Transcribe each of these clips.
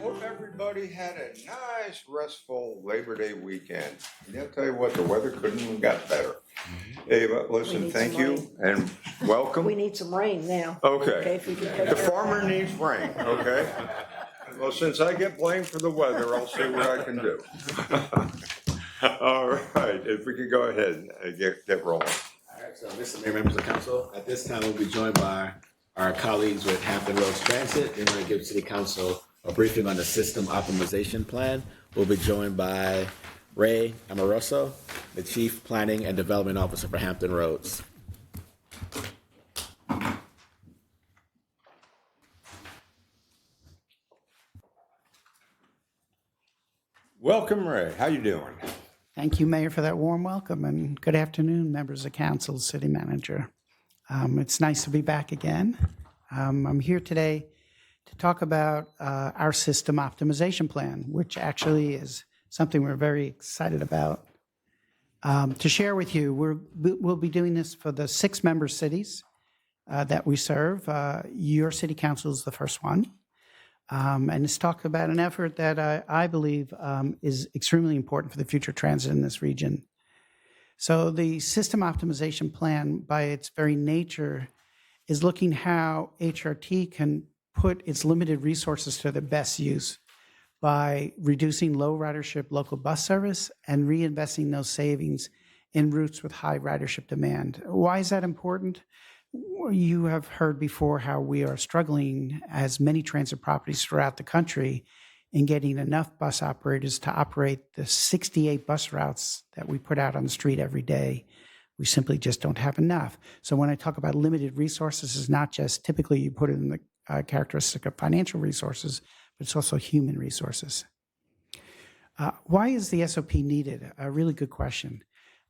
Hope everybody had a nice, restful Labor Day weekend. And I'll tell you what, the weather couldn't have got better. Hey, but listen, need thank some you rain. and welcome. We need some rain now. Okay, If we can put the it- farmer needs rain, okay? Well, since I get blamed for the weather, I'll see what I can do. All right, if we could go ahead and get rolling. All right, so Mr. Mayor, members of council, at this time, we'll be joined by our colleagues with Hampton Roads Transit. They're going to give City Council a briefing on the system optimization plan. We'll be joined by Ray Amoroso, the Chief Planning and Development Officer for Hampton Roads. Welcome, Ray. How you doing? Thank you, Mayor, for that warm welcome, and good afternoon, members of council, city manager. It's nice to be back again. I'm here today to talk about our system optimization plan, which actually is something we're very excited about. To share with you, we'll be doing this for the 6 member cities that we serve. Your city council is the first one. And it's talk about an effort that I believe is extremely important for the future transit in this region. So the system optimization plan, by its very nature, is looking how HRT can put its limited resources to their best use by reducing low ridership local bus service and reinvesting those savings in routes with high ridership demand. Why is that important? You have heard before how we are struggling as many transit properties throughout the country in getting enough bus operators to operate the 68 bus routes that we put out on the street every day. We simply just don't have enough. So when I talk about limited resources, it's not just typically you put it in the characteristic of financial resources, but it's also human resources. Why is the SOP needed? A really good question.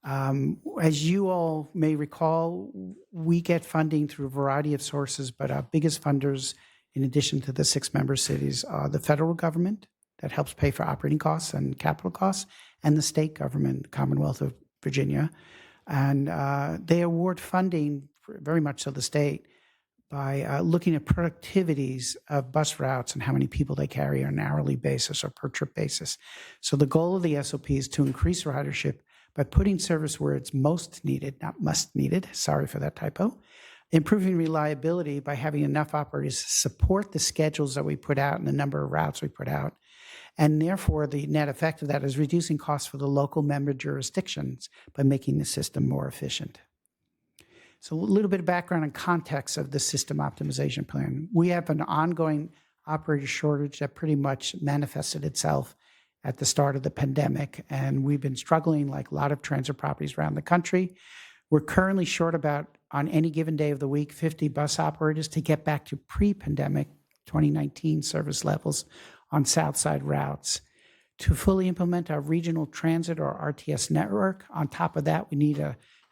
As you all may recall, we get funding through a variety of sources, but our biggest funders, in addition to the 6 member cities, are the federal government that helps pay for operating costs and capital costs, and the state government, the Commonwealth of Virginia. And they award funding, very much so the state, by looking at productivities of bus routes and how many people they carry on an hourly basis or per trip basis. So the goal of the SOP is to increase ridership by putting service where it's most needed, not must needed, sorry for that typo, improving reliability by having enough operators to support the schedules that we put out and the number of routes we put out, and therefore the net effect of that is reducing costs for the local member jurisdictions by making the system more efficient. So a little bit of background and context of the system optimization plan. We have an ongoing operator shortage that pretty much manifested itself at the start of the pandemic, and we've been struggling like a lot of transit properties around the country. We're currently short about, on any given day of the week, 50 bus operators to get back to pre-pandemic 2019 service levels on Southside routes. To fully implement our regional transit or RTS network, on top of that, we need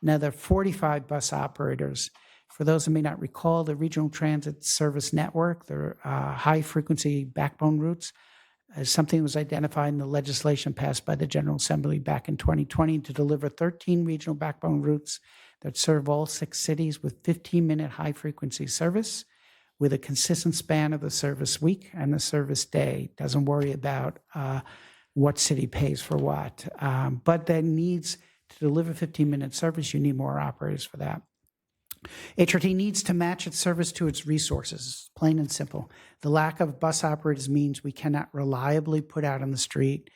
another 45 bus operators. For those who may not recall, the regional transit service network, the high-frequency backbone routes, as something was identified in the legislation passed by the General Assembly back in 2020 to deliver 13 regional backbone routes that serve all 6 cities with 15-minute high-frequency service with a consistent span of the service week and the service day. Doesn't worry about what city pays for what. But that needs to deliver 15-minute service, you need more operators for that. HRT needs to match its service to its resources, plain and simple. The lack of bus operators means we cannot reliably put out on the street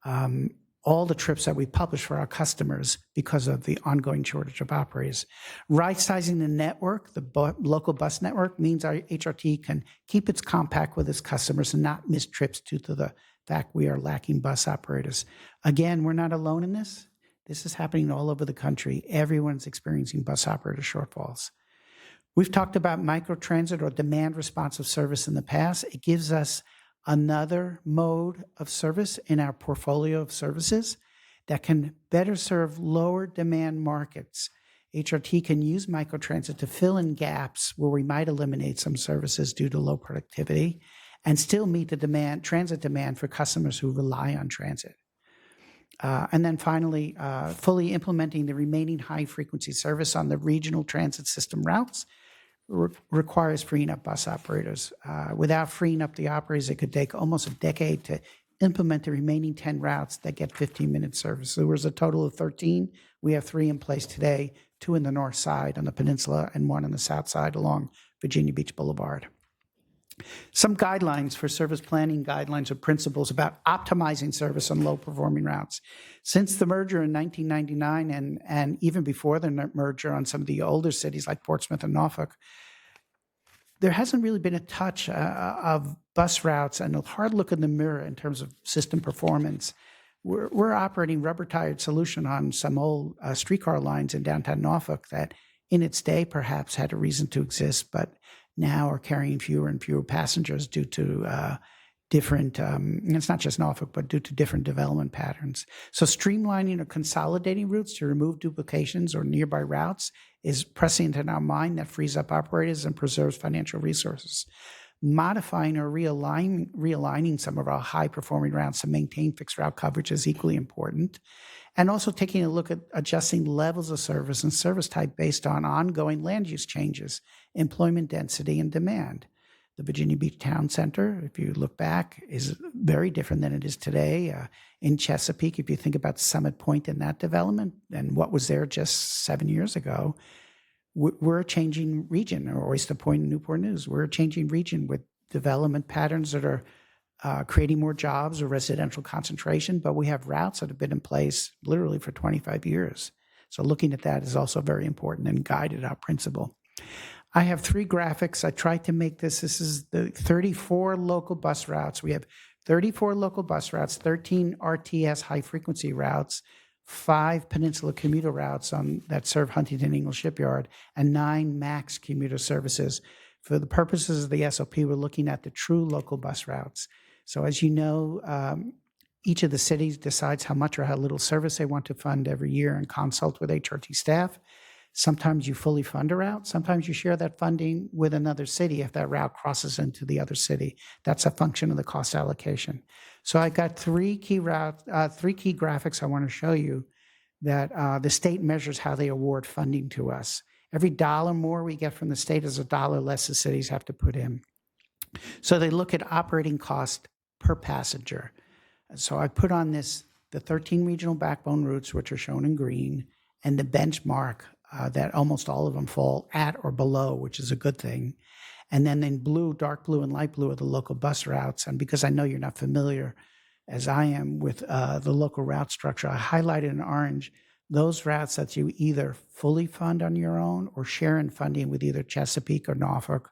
all the trips that we publish for our customers because of the ongoing shortage of operators. Right-sizing the network, the local bus network, means our HRT can keep its compact with its customers and not miss trips due to the fact we are lacking bus operators. Again, we're not alone in this. This is happening all over the country. Everyone's experiencing bus operator shortfalls. We've talked about microtransit or demand responsive service in the past. It gives us another mode of service in our portfolio of services that can better serve lower demand markets. HRT can use microtransit to fill in gaps where we might eliminate some services due to low productivity and still meet the transit demand for customers who rely on transit. And then finally, fully implementing the remaining high-frequency service on the regional transit system routes requires freeing up bus operators. Without freeing up the operators, it could take almost a decade to implement the remaining 10 routes that get 15-minute service. There was a total of 13. We have 3 in place today, 2 in the north side on the peninsula and 1 on the south side along Virginia Beach Boulevard. Some guidelines for service planning, guidelines or principles about optimizing service on low-performing routes. Since the merger in 1999 and even before the merger on some of the older cities like Portsmouth and Norfolk, there hasn't really been a touch of bus routes and a hard look in the mirror in terms of system performance. We're operating rubber-tired solution on some old streetcar lines in downtown Norfolk that in its day perhaps had a reason to exist, but now are carrying fewer and fewer passengers due to different, it's not just Norfolk, but due to different development patterns. So streamlining or consolidating routes to remove duplications or nearby routes is prescient in our mind that frees up operators and preserves financial resources. Modifying or realigning some of our high-performing routes to maintain fixed route coverage is equally important. And also taking a look at adjusting levels of service and service type based on ongoing land use changes, employment density, and demand. The Virginia Beach Town Center, if you look back, is very different than it is today. In Chesapeake, if you think about Summit Point and that development and what was there just 7 years ago, we're a changing region, or Oyster Point and Newport News. We're a changing region with development patterns that are creating more jobs or residential concentration, but we have routes that have been in place literally for 25 years. So looking at that is also very important and guided our principle. I have 3 graphics. I tried to make this is the 34 local bus routes. We have 34 local bus routes, 13 RTS high-frequency routes, 5 Peninsula commuter routes that serve Huntington Ingalls Shipyard, and 9 MAX commuter services. For the purposes of the SOP, we're looking at the true local bus routes. So as you know, each of the cities decides how much or how little service they want to fund every year and consult with HRT staff. Sometimes you fully fund a route. Sometimes you share that funding with another city if that route crosses into the other city. That's a function of the cost allocation. So I got 3 key graphics I want to show you that the state measures how they award funding to us. Every dollar more we get from the state is a dollar less the cities have to put in. So they look at operating cost per passenger. So I put on this the 13 regional backbone routes, which are shown in green, and the benchmark that almost all of them fall at or below, which is a good thing. And then in blue, dark blue, and light blue are the local bus routes. And because I know you're not familiar, as I am, with the local route structure, I highlighted in orange those routes that you either fully fund on your own or share in funding with either Chesapeake or Norfolk.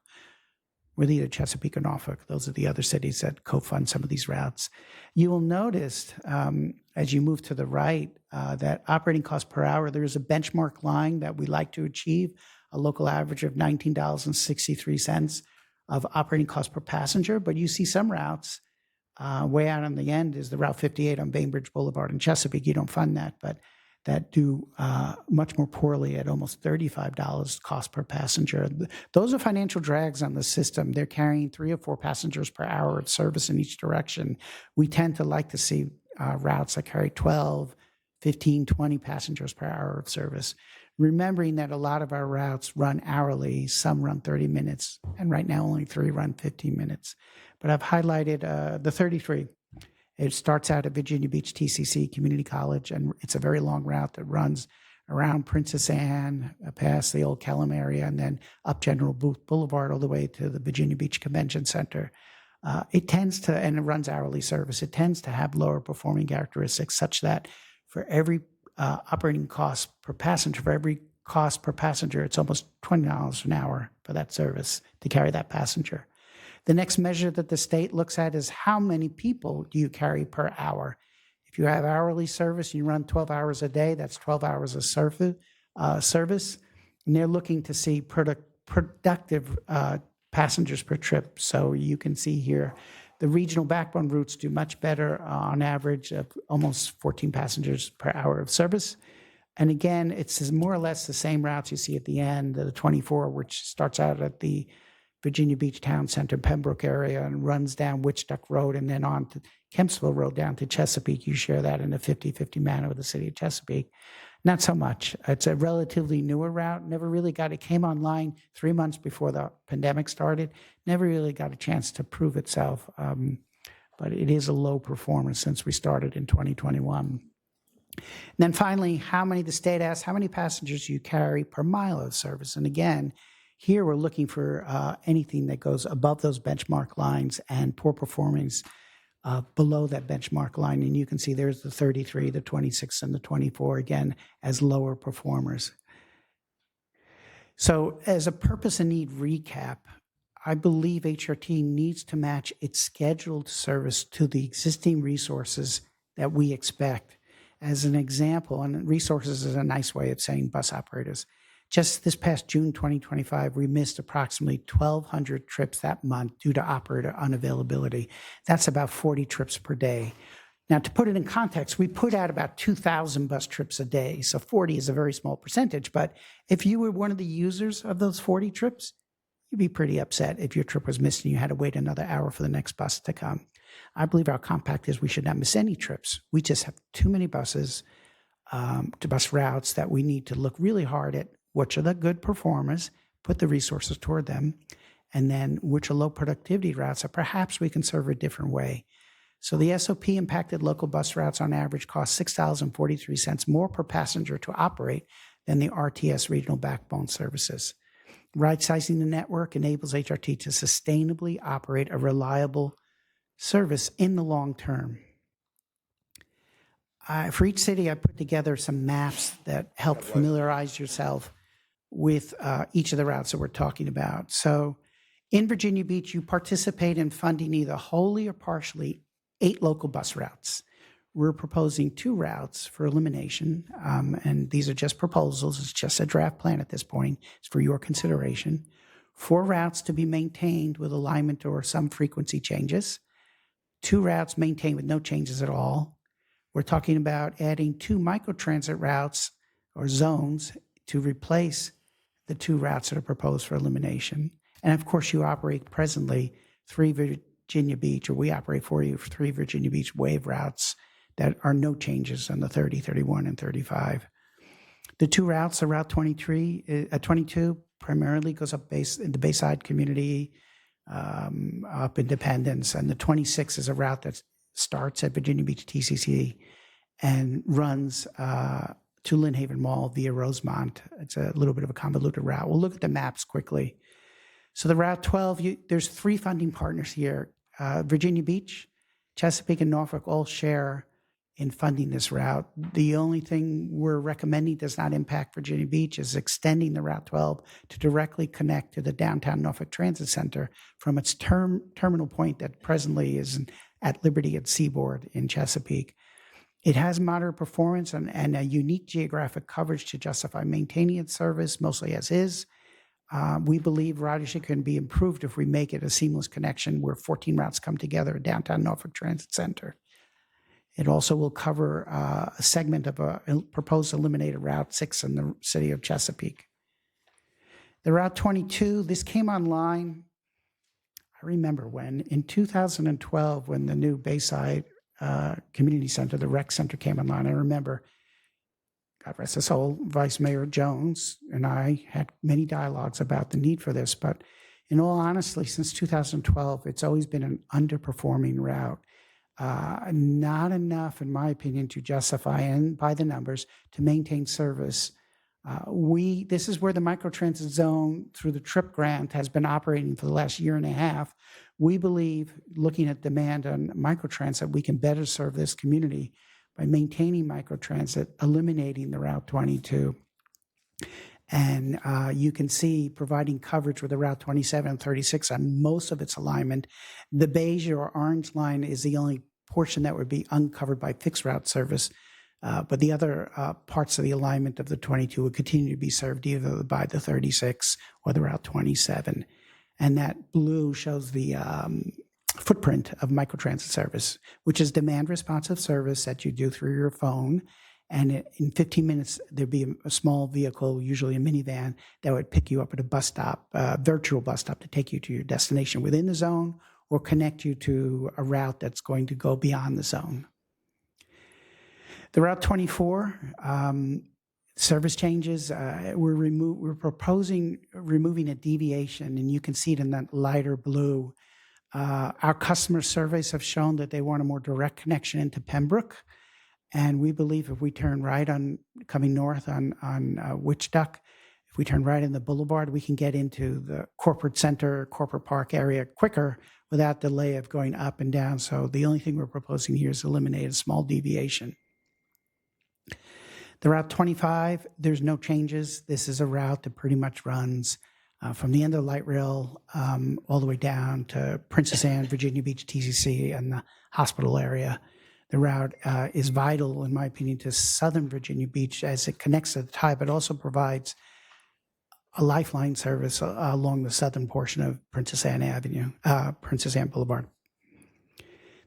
Those are the other cities that co-fund some of these routes. You will notice as you move to the right that operating cost per hour, there is a benchmark line that we like to achieve, a local average of $19.63 of operating cost per passenger. But you see some routes way out on the end is the Route 58 on Bainbridge Boulevard in Chesapeake. You don't fund that, but that do much more poorly at almost $35 cost per passenger. Those are financial drags on the system. They're carrying 3 or 4 passengers per hour of service in each direction. We tend to like to see routes that carry 12, 15, 20 passengers per hour of service. Remembering that a lot of our routes run hourly, some run 30 minutes, and right now only 3 run 15 minutes. But I've highlighted the 33. It starts out at Virginia Beach TCC Community College, and it's a very long route that runs around Princess Anne, past the old Kellam area, and then up General Booth Boulevard all the way to the Virginia Beach Convention Center. It tends to, and it runs hourly service, it tends to have lower performing characteristics such that for every operating cost per passenger, for every cost per passenger, it's almost $20 an hour for that service to carry that passenger. The next measure that the state looks at is how many people do you carry per hour. If you have hourly service, you run 12 hours a day, that's 12 hours of service. And they're looking to see productive passengers per trip. So you can see here, the regional backbone routes do much better on average of almost 14 passengers per hour of service. And again, it's more or less the same routes you see at the end, the 24, which starts out at the Virginia Beach Town Center, Pembroke area, and runs down Witchduck Road and then on to Kempsville Road down to Chesapeake. You share that in a 50-50 manner with the city of Chesapeake. Not so much. It's a relatively newer route. It came online 3 months before the pandemic started. Never really got a chance to prove itself. But it is a low performer since we started in 2021. And then finally, the state asks, how many passengers you carry per mile of service? And again, here we're looking for anything that goes above those benchmark lines and poor performance below that benchmark line. And you can see there's the 33, the 26, and the 24, again, as lower performers. So as a purpose and need recap, I believe HRT needs to match its scheduled service to the existing resources that we expect. As an example, and resources is a nice way of saying bus operators, just this past June 2025, we missed approximately 1,200 trips that month due to operator unavailability. That's about 40 trips per day. Now, to put it in context, we put out about 2,000 bus trips a day, so 40 is a very small percentage, but if you were one of the users of those 40 trips, you'd be pretty upset if your trip was missed and you had to wait another hour for the next bus to come. I believe our compact is we should not miss any trips. We just have too many buses to bus routes that we need to look really hard at which are the good performers, put the resources toward them, and then which are low productivity routes that perhaps we can serve a different way. So the SOP impacted local bus routes on average cost $6.43 more per passenger to operate than the RTS regional backbone services. Right-sizing the network enables HRT to sustainably operate a reliable service in the long term. For each city, I put together some maps that help familiarize yourself with each of the routes that we're talking about. So in Virginia Beach, you participate in funding either wholly or partially 8 local bus routes. We're proposing 2 routes for elimination, and these are just proposals. It's just a draft plan at this point. It's for your consideration. 4 routes to be maintained with alignment or some frequency changes. 2 routes maintained with no changes at all. We're talking about adding 2 microtransit routes or zones to replace the 2 routes that are proposed for elimination. And of course, you operate presently 3 Virginia Beach, or we operate for you for 3 Virginia Beach wave routes that are no changes on the 30, 31, and 35. The 2 routes, the Route 22 primarily goes up in the Bayside community, up Independence, and the 26 is a route that starts at Virginia Beach TCC and runs to Lynn Haven Mall via Rosemont. It's a little bit of a convoluted route. We'll look at the maps quickly. So the Route 12, there's 3 funding partners here. Virginia Beach, Chesapeake, and Norfolk all share in funding this route. The only thing we're recommending does not impact Virginia Beach is extending the Route 12 to directly connect to the downtown Norfolk Transit Center from its terminal point that presently is at Liberty and Seaboard in Chesapeake. It has moderate performance and a unique geographic coverage to justify maintaining its service, mostly as is. We believe ridership can be improved if we make it a seamless connection where 14 routes come together at downtown Norfolk Transit Center. It also will cover a segment of a proposed eliminated Route 6 in the city of Chesapeake. The Route 22, this came online, I remember in 2012, when the new Bayside Community Center, the rec center came online. I remember, God rest his soul, Vice Mayor Jones and I had many dialogues about the need for this, but in all honesty, since 2012, it's always been an underperforming route. Not enough, in my opinion, to justify, and by the numbers, to maintain service. This is where the microtransit zone through the TRIP grant has been operating for the last year and a half. We believe, looking at demand on microtransit, we can better serve this community by maintaining microtransit, eliminating the Route 22. And you can see providing coverage with the Route 27 and 36 on most of its alignment. The beige or orange line is the only portion that would be uncovered by fixed route service. But the other parts of the alignment of the 22 would continue to be served either by the 36 or the Route 27. And that blue shows the footprint of microtransit service, which is demand responsive service that you do through your phone. And in 15 minutes, there'd be a small vehicle, usually a minivan, that would pick you up at a bus stop, virtual bus stop, to take you to your destination within the zone or connect you to a route that's going to go beyond the zone. The Route 24, Service changes, we're proposing removing a deviation, and you can see it in that lighter blue. Our customer surveys have shown that they want a more direct connection into Pembroke, and we believe if we turn right on coming north on Witch Duck, if we turn right in the boulevard, we can get into the corporate center, corporate park area quicker without delay of going up and down. So the only thing we're proposing here is eliminate a small deviation. The Route 25, there's no changes. This is a route that pretty much runs from the end of the light rail all the way down to Princess Anne, Virginia Beach, TCC, and the hospital area. The route is vital, in my opinion, to southern Virginia Beach as it connects to the tie, but also provides a lifeline service along the southern portion of Princess Anne Avenue, Princess Anne Boulevard.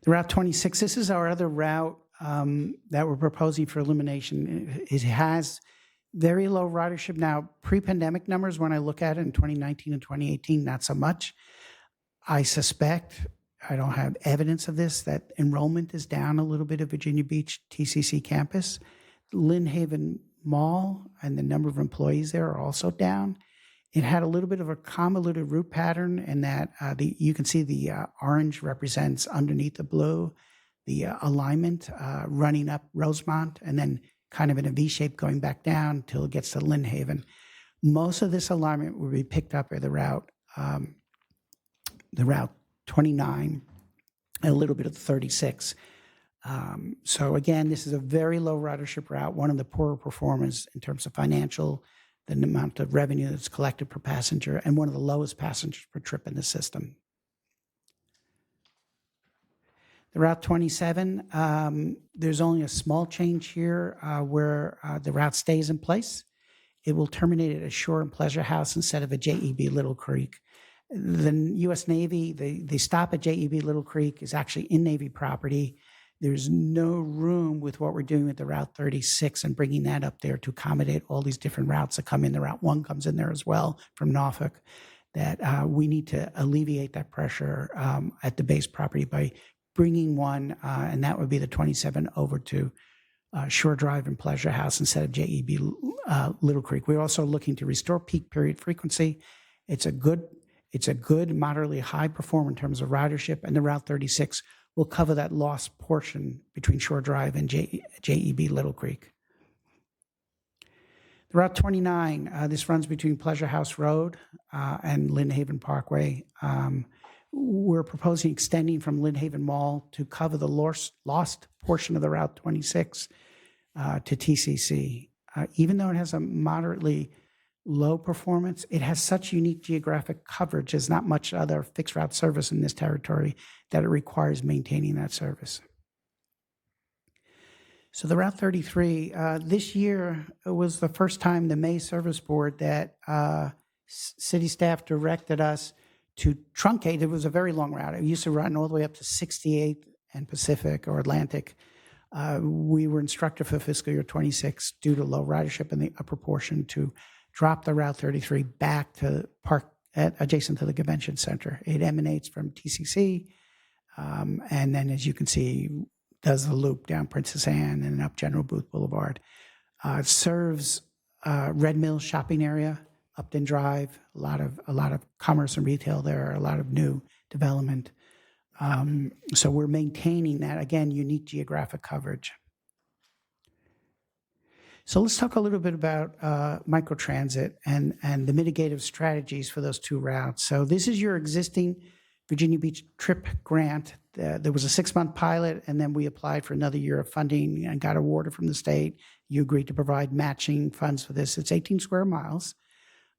The Route 26, this is our other route that we're proposing for elimination. It has very low ridership. Now, pre-pandemic numbers, when I look at it in 2019 and 2018, not so much. I suspect, I don't have evidence of this, that enrollment is down a little bit at Virginia Beach TCC campus. Lynn Haven Mall and the number of employees there are also down. It had a little bit of a convoluted route pattern in that you can see the orange represents underneath the blue, the alignment running up Rosemont and then kind of in a V shape going back down till it gets to Lynn Haven. Most of this alignment will be picked up at the Route 29, and a little bit of the 36. So again, this is a very low ridership route, one of the poorer performers in terms of financial, the amount of revenue that's collected per passenger, and one of the lowest passengers per trip in the system. The Route 27, there's only a small change here where the route stays in place. It will terminate at a Shore and Pleasure House instead of a JEB Little Creek. The U.S. Navy, the stop at JEB Little Creek is actually in Navy property. There's no room with what we're doing with the Route 36 and bringing that up there to accommodate all these different routes that come in. The Route 1 comes in there as well from Norfolk, that we need to alleviate that pressure at the base property by bringing one, and that would be the 27 over to Shore Drive and Pleasure House instead of JEB Little Creek. We're also looking to restore peak period frequency. It's a good, moderately high performer in terms of ridership, and the Route 36 will cover that lost portion between Shore Drive and JEB Little Creek. The Route 29, this runs between Pleasure House Road and Lynn Haven Parkway. We're proposing extending from Lynn Haven Mall to cover the lost portion of the Route 26 to TCC. Even though it has a moderately low performance, it has such unique geographic coverage. There's not much other fixed route service in this territory that it requires maintaining that service. So the Route 33, this year was the first time the May Service Board that city staff directed us to truncate. It was a very long route. It used to run all the way up to 68th and Pacific or Atlantic. We were instructed for fiscal year 26 due to low ridership in the upper portion to drop the Route 33 back to park adjacent to the convention center. It emanates from TCC, and then as you can see, does the loop down Princess Anne and up General Booth Boulevard. It serves Red Mill shopping area, Upton Drive, a lot of commerce and retail there, a lot of new development. So we're maintaining that, again, unique geographic coverage. So let's talk a little bit about microtransit and the mitigative strategies for those two routes. So this is your existing Virginia Beach trip grant. There was a 6-month pilot, and then we applied for another year of funding and got awarded from the state. You agreed to provide matching funds for this. It's 18 square miles.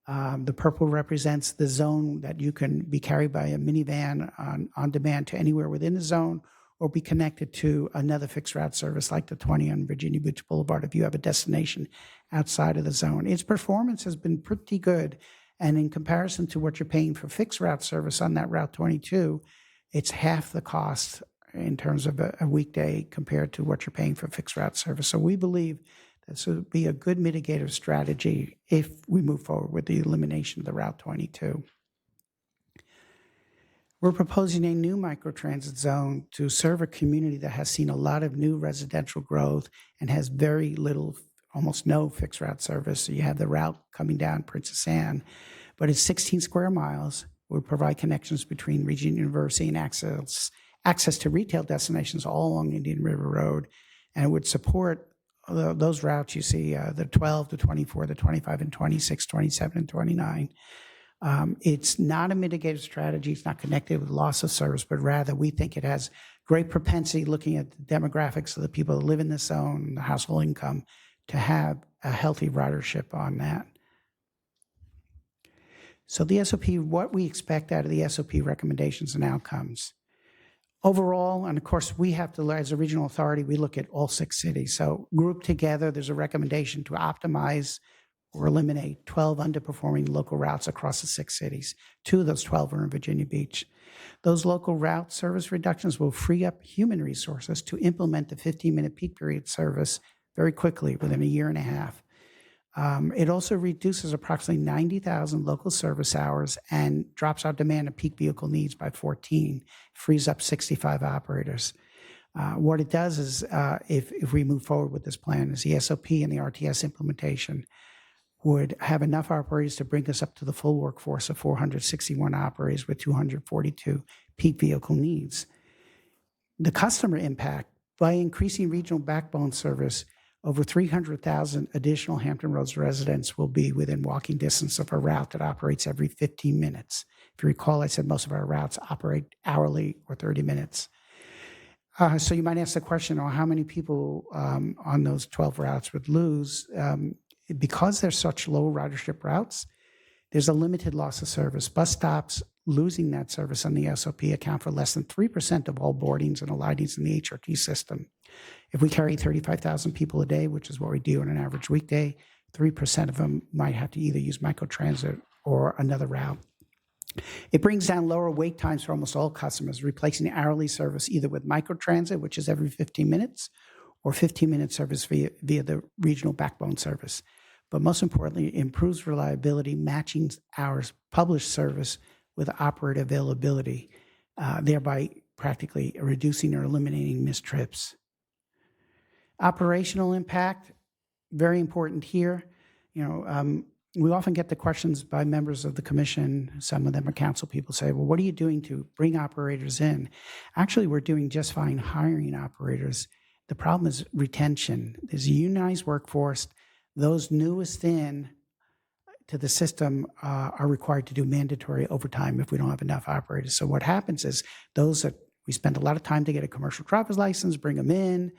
The purple represents the zone that you can be carried by a minivan on demand to anywhere within the zone or be connected to another fixed route service like the 20 on Virginia Beach Boulevard if you have a destination outside of the zone. Its performance has been pretty good, and in comparison to what you're paying for fixed route service on that Route 22, it's half the cost in terms of a weekday compared to what you're paying for fixed route service. So we believe this would be a good mitigative strategy if we move forward with the elimination of the Route 22. We're proposing a new microtransit zone to serve a community that has seen a lot of new residential growth and has very little almost no fixed route service. So you have the route coming down Princess Anne, but it's 16 square miles. Would provide connections between Regent University and access to retail destinations all along Indian River Road, and it would support those routes you see, the 12, the 24, the 25, and 26, 27, and 29. It's not a mitigated strategy. It's not connected with loss of service, but rather we think it has great propensity, looking at the demographics of the people that live in this zone, the household income, to have a healthy ridership on that. So the SOP, what we expect out of the SOP recommendations and outcomes. Overall, and of course, we have to, as a regional authority, we look at all 6 cities. So grouped together, there's a recommendation to optimize or eliminate 12 underperforming local routes across the 6 cities. 2 of those 12 are in Virginia Beach. Those local route service reductions will free up human resources to implement the 15-minute peak period service very quickly, within a year and a half. It also reduces approximately 90,000 local service hours and drops our demand of peak vehicle needs by 14, frees up 65 operators. What it does is, if we move forward with this plan, is the SOP and the RTS implementation would have enough operators to bring us up to the full workforce of 461 operators with 242 peak vehicle needs. The customer impact, by increasing regional backbone service, over 300,000 additional Hampton Roads residents will be within walking distance of a route that operates every 15 minutes. If you recall, I said most of our routes operate hourly or 30 minutes. So you might ask the question, well, how many people on those 12 routes would lose? Because they're such low ridership routes, there's a limited loss of service. Bus stops losing that service on the SOP account for less than 3% of all boardings and alightings in the HRT system. If we carry 35,000 people a day, which is what we do on an average weekday, 3% of them might have to either use microtransit or another route. It brings down lower wait times for almost all customers, replacing hourly service either with microtransit, which is every 15 minutes, or 15-minute service via the regional backbone service. But most importantly, it improves reliability, matching hours published service with operator availability, thereby practically reducing or eliminating missed trips. Operational impact, very important here. We often get the questions by members of the commission. Some of them are council people, say, well, what are you doing to bring operators in? Actually, we're doing just fine hiring operators. The problem is retention. There's a unionized workforce. Those newest in to the system are required to do mandatory overtime if we don't have enough operators. So what happens is those that we spend a lot of time to get a commercial driver's license, bring them in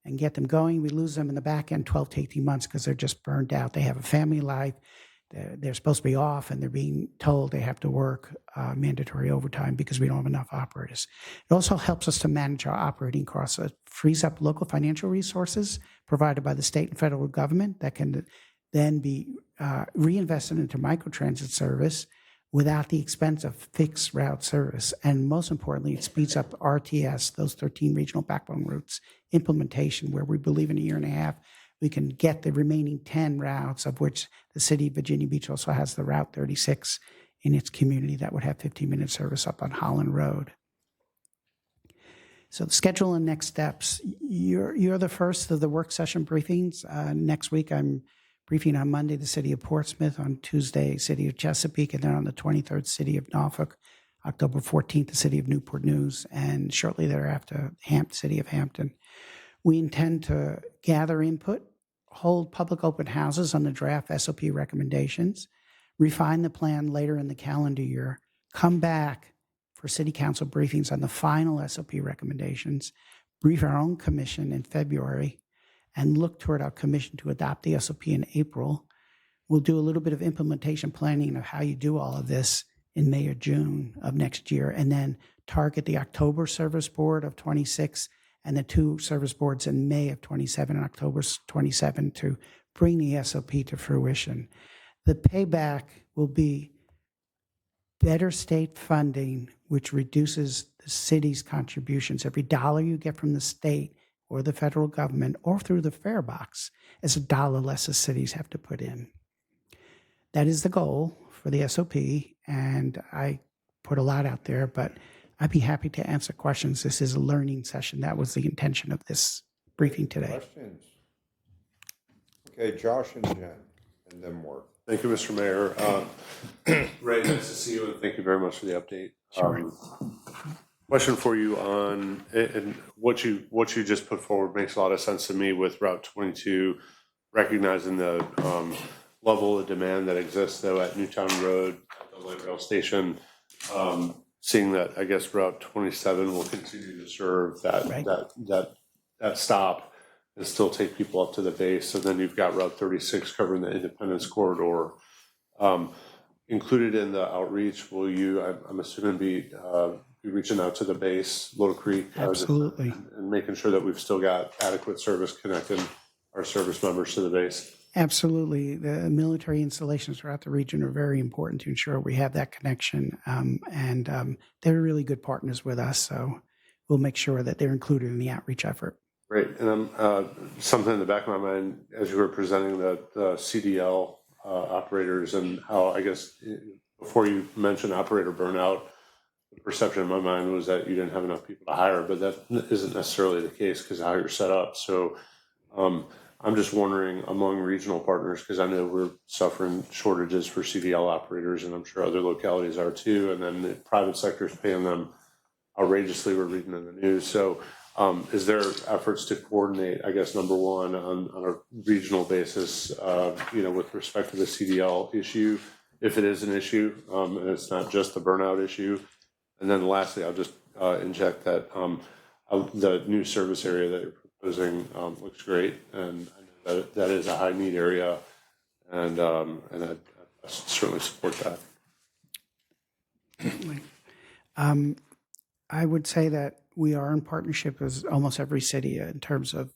and get them going, we lose them in the back end 12 to 18 months because they're just burned out. They have a family life. They're supposed to be off, and they're being told they have to work mandatory overtime because we don't have enough operators. It also helps us to manage our operating costs. It frees up local financial resources provided by the state and federal government that can then be reinvested into microtransit service without the expense of fixed route service. And most importantly, it speeds up RTS, those 13 regional backbone routes implementation, where we believe in a year and a half we can get the remaining 10 routes, of which the city of Virginia Beach also has the Route 36 in its community that would have 15-minute service up on Holland Road. So the schedule and next steps. You're the first of the work session briefings. Next week, I'm briefing on Monday the city of Portsmouth, on Tuesday city of Chesapeake, and then on the 23rd city of Norfolk, October 14th the city of Newport News, and shortly thereafter city of Hampton. We intend to gather input, hold public open houses on the draft SOP recommendations, refine the plan later in the calendar year, come back for city council briefings on the final SOP recommendations, brief our own commission in February, and look toward our commission to adopt the SOP in April. We'll do a little bit of implementation planning of how you do all of this in May or June of next year, and then target the October service board of 26 and the 2 service boards in May of 27 and October 27 to bring the SOP to fruition. The payback will be better state funding, which reduces the city's contributions. Every dollar you get from the state or the federal government or through the fare box is a dollar less the cities have to put in. That is the goal for the SOP, and I put a lot out there, but I'd be happy to answer questions. This is a learning session. That was the intention of this briefing today. Questions? Okay, Josh and Jen, and then Worth. Thank you, Mr. Mayor. Ray, nice to see you, and thank you very much for the update. Sure. Question for you on, and what you just put forward makes a lot of sense to me with Route 22, recognizing the level of demand that exists though at Newtown Road, at the light rail station. Seeing that, I guess Route 27 will continue to serve that Right. that stop and still take people up to the base. And then you've got Route 36 covering the Independence corridor. Included in the outreach, will you, I'm assuming, be reaching out to the base, Little Creek? Absolutely. And making sure that we've still got adequate service connecting our service members to the base? Absolutely. The military installations throughout the region are very important to ensure we have that connection. And they're really good partners with us. So we'll make sure that they're included in the outreach effort. Great. And something in the back of my mind as you were presenting the CDL operators and how, I guess, before you mentioned operator burnout, the perception in my mind was that you didn't have enough people to hire, but that isn't necessarily the case because of how you're set up. So I'm just wondering among regional partners, because I know we're suffering shortages for CDL operators, and I'm sure other localities are too, and then the private sector is paying them outrageously, we're reading in the news. So is there efforts to coordinate, I guess, number one, on a regional basis, with respect to the CDL issue, if it is an issue, and it's not just the burnout issue? And then lastly, I'll just inject that the new service area that you're proposing looks great, and I know that is a high need area, and I certainly support that. I would say that we are in partnership with almost every city in terms of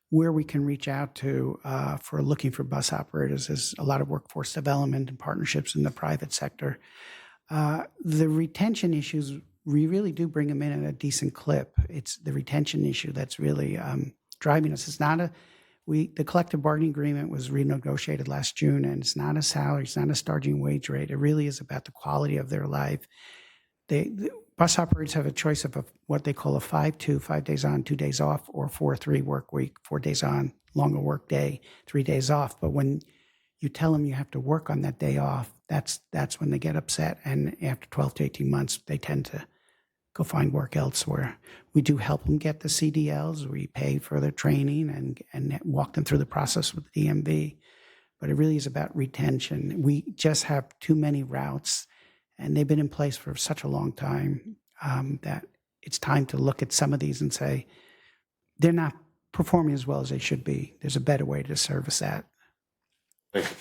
where we can reach out to for looking for bus operators. There's a lot of workforce development and partnerships in the private sector. The retention issues, we really do bring them in at a decent clip. It's the retention issue that's really driving us. It's not the collective bargaining agreement was renegotiated last June, and it's not a salary, it's not a starting wage rate. It really is about the quality of their life. The bus operators have a choice of what they call a 5-2, 5 days on, 2 days off, or 4-3 work week, 4 days on, longer work day, 3 days off. But when you tell them you have to work on that day off, that's when they get upset. And after 12 to 18 months, they tend to go find work elsewhere. We do help them get the CDLs. We pay for their training and walk them through the process with the DMV. But it really is about retention. We just have too many routes, and they've been in place for such a long time that it's time to look at some of these and say, they're not performing as well as they should be. There's a better way to service that. Thank you.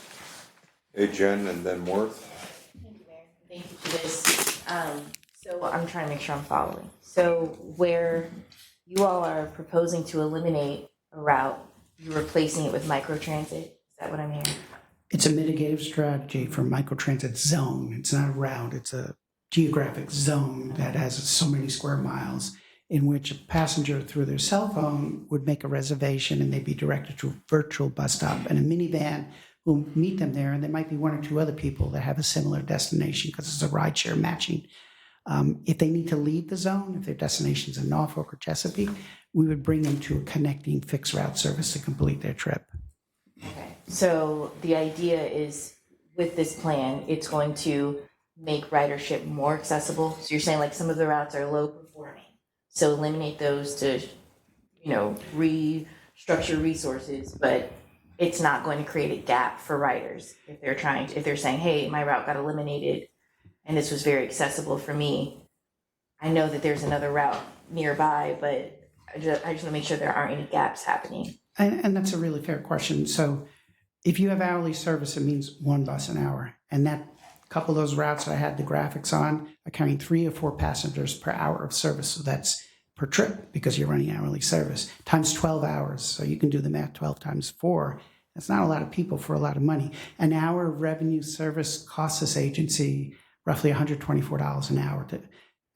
Hey, Jen, and then Worth. Thank you, Mayor. Thank you for this. So I'm trying to make sure I'm following. So where you all are proposing to eliminate a route, you're replacing it with microtransit? Is that what I'm hearing? It's a mitigative strategy for microtransit zone. It's not a route. It's a geographic zone that has so many square miles in which a passenger through their cell phone would make a reservation and they'd be directed to a virtual bus stop, and a minivan will meet them there, and there might be one or two other people that have a similar destination because it's a rideshare matching. If they need to leave the zone, if their destination's in Norfolk or Chesapeake, we would bring them to a connecting fixed route service to complete their trip. Okay. So the idea is with this plan, it's going to make ridership more accessible. So you're saying like some of the routes are low performing. So eliminate those to, restructure resources, but it's not going to create a gap for riders if they're saying, hey, my route got eliminated and this was very accessible for me. I know that there's another route nearby, but I just want to make sure there aren't any gaps happening. And that's a really fair question. So if you have hourly service, it means one bus an hour. And that couple of those routes that I had the graphics on are carrying 3 or 4 passengers per hour of service. So that's per trip because you're running hourly service times 12 hours. So you can do the math, 12 times 4. That's not a lot of people for a lot of money. An hour of revenue service costs this agency roughly $124 an hour.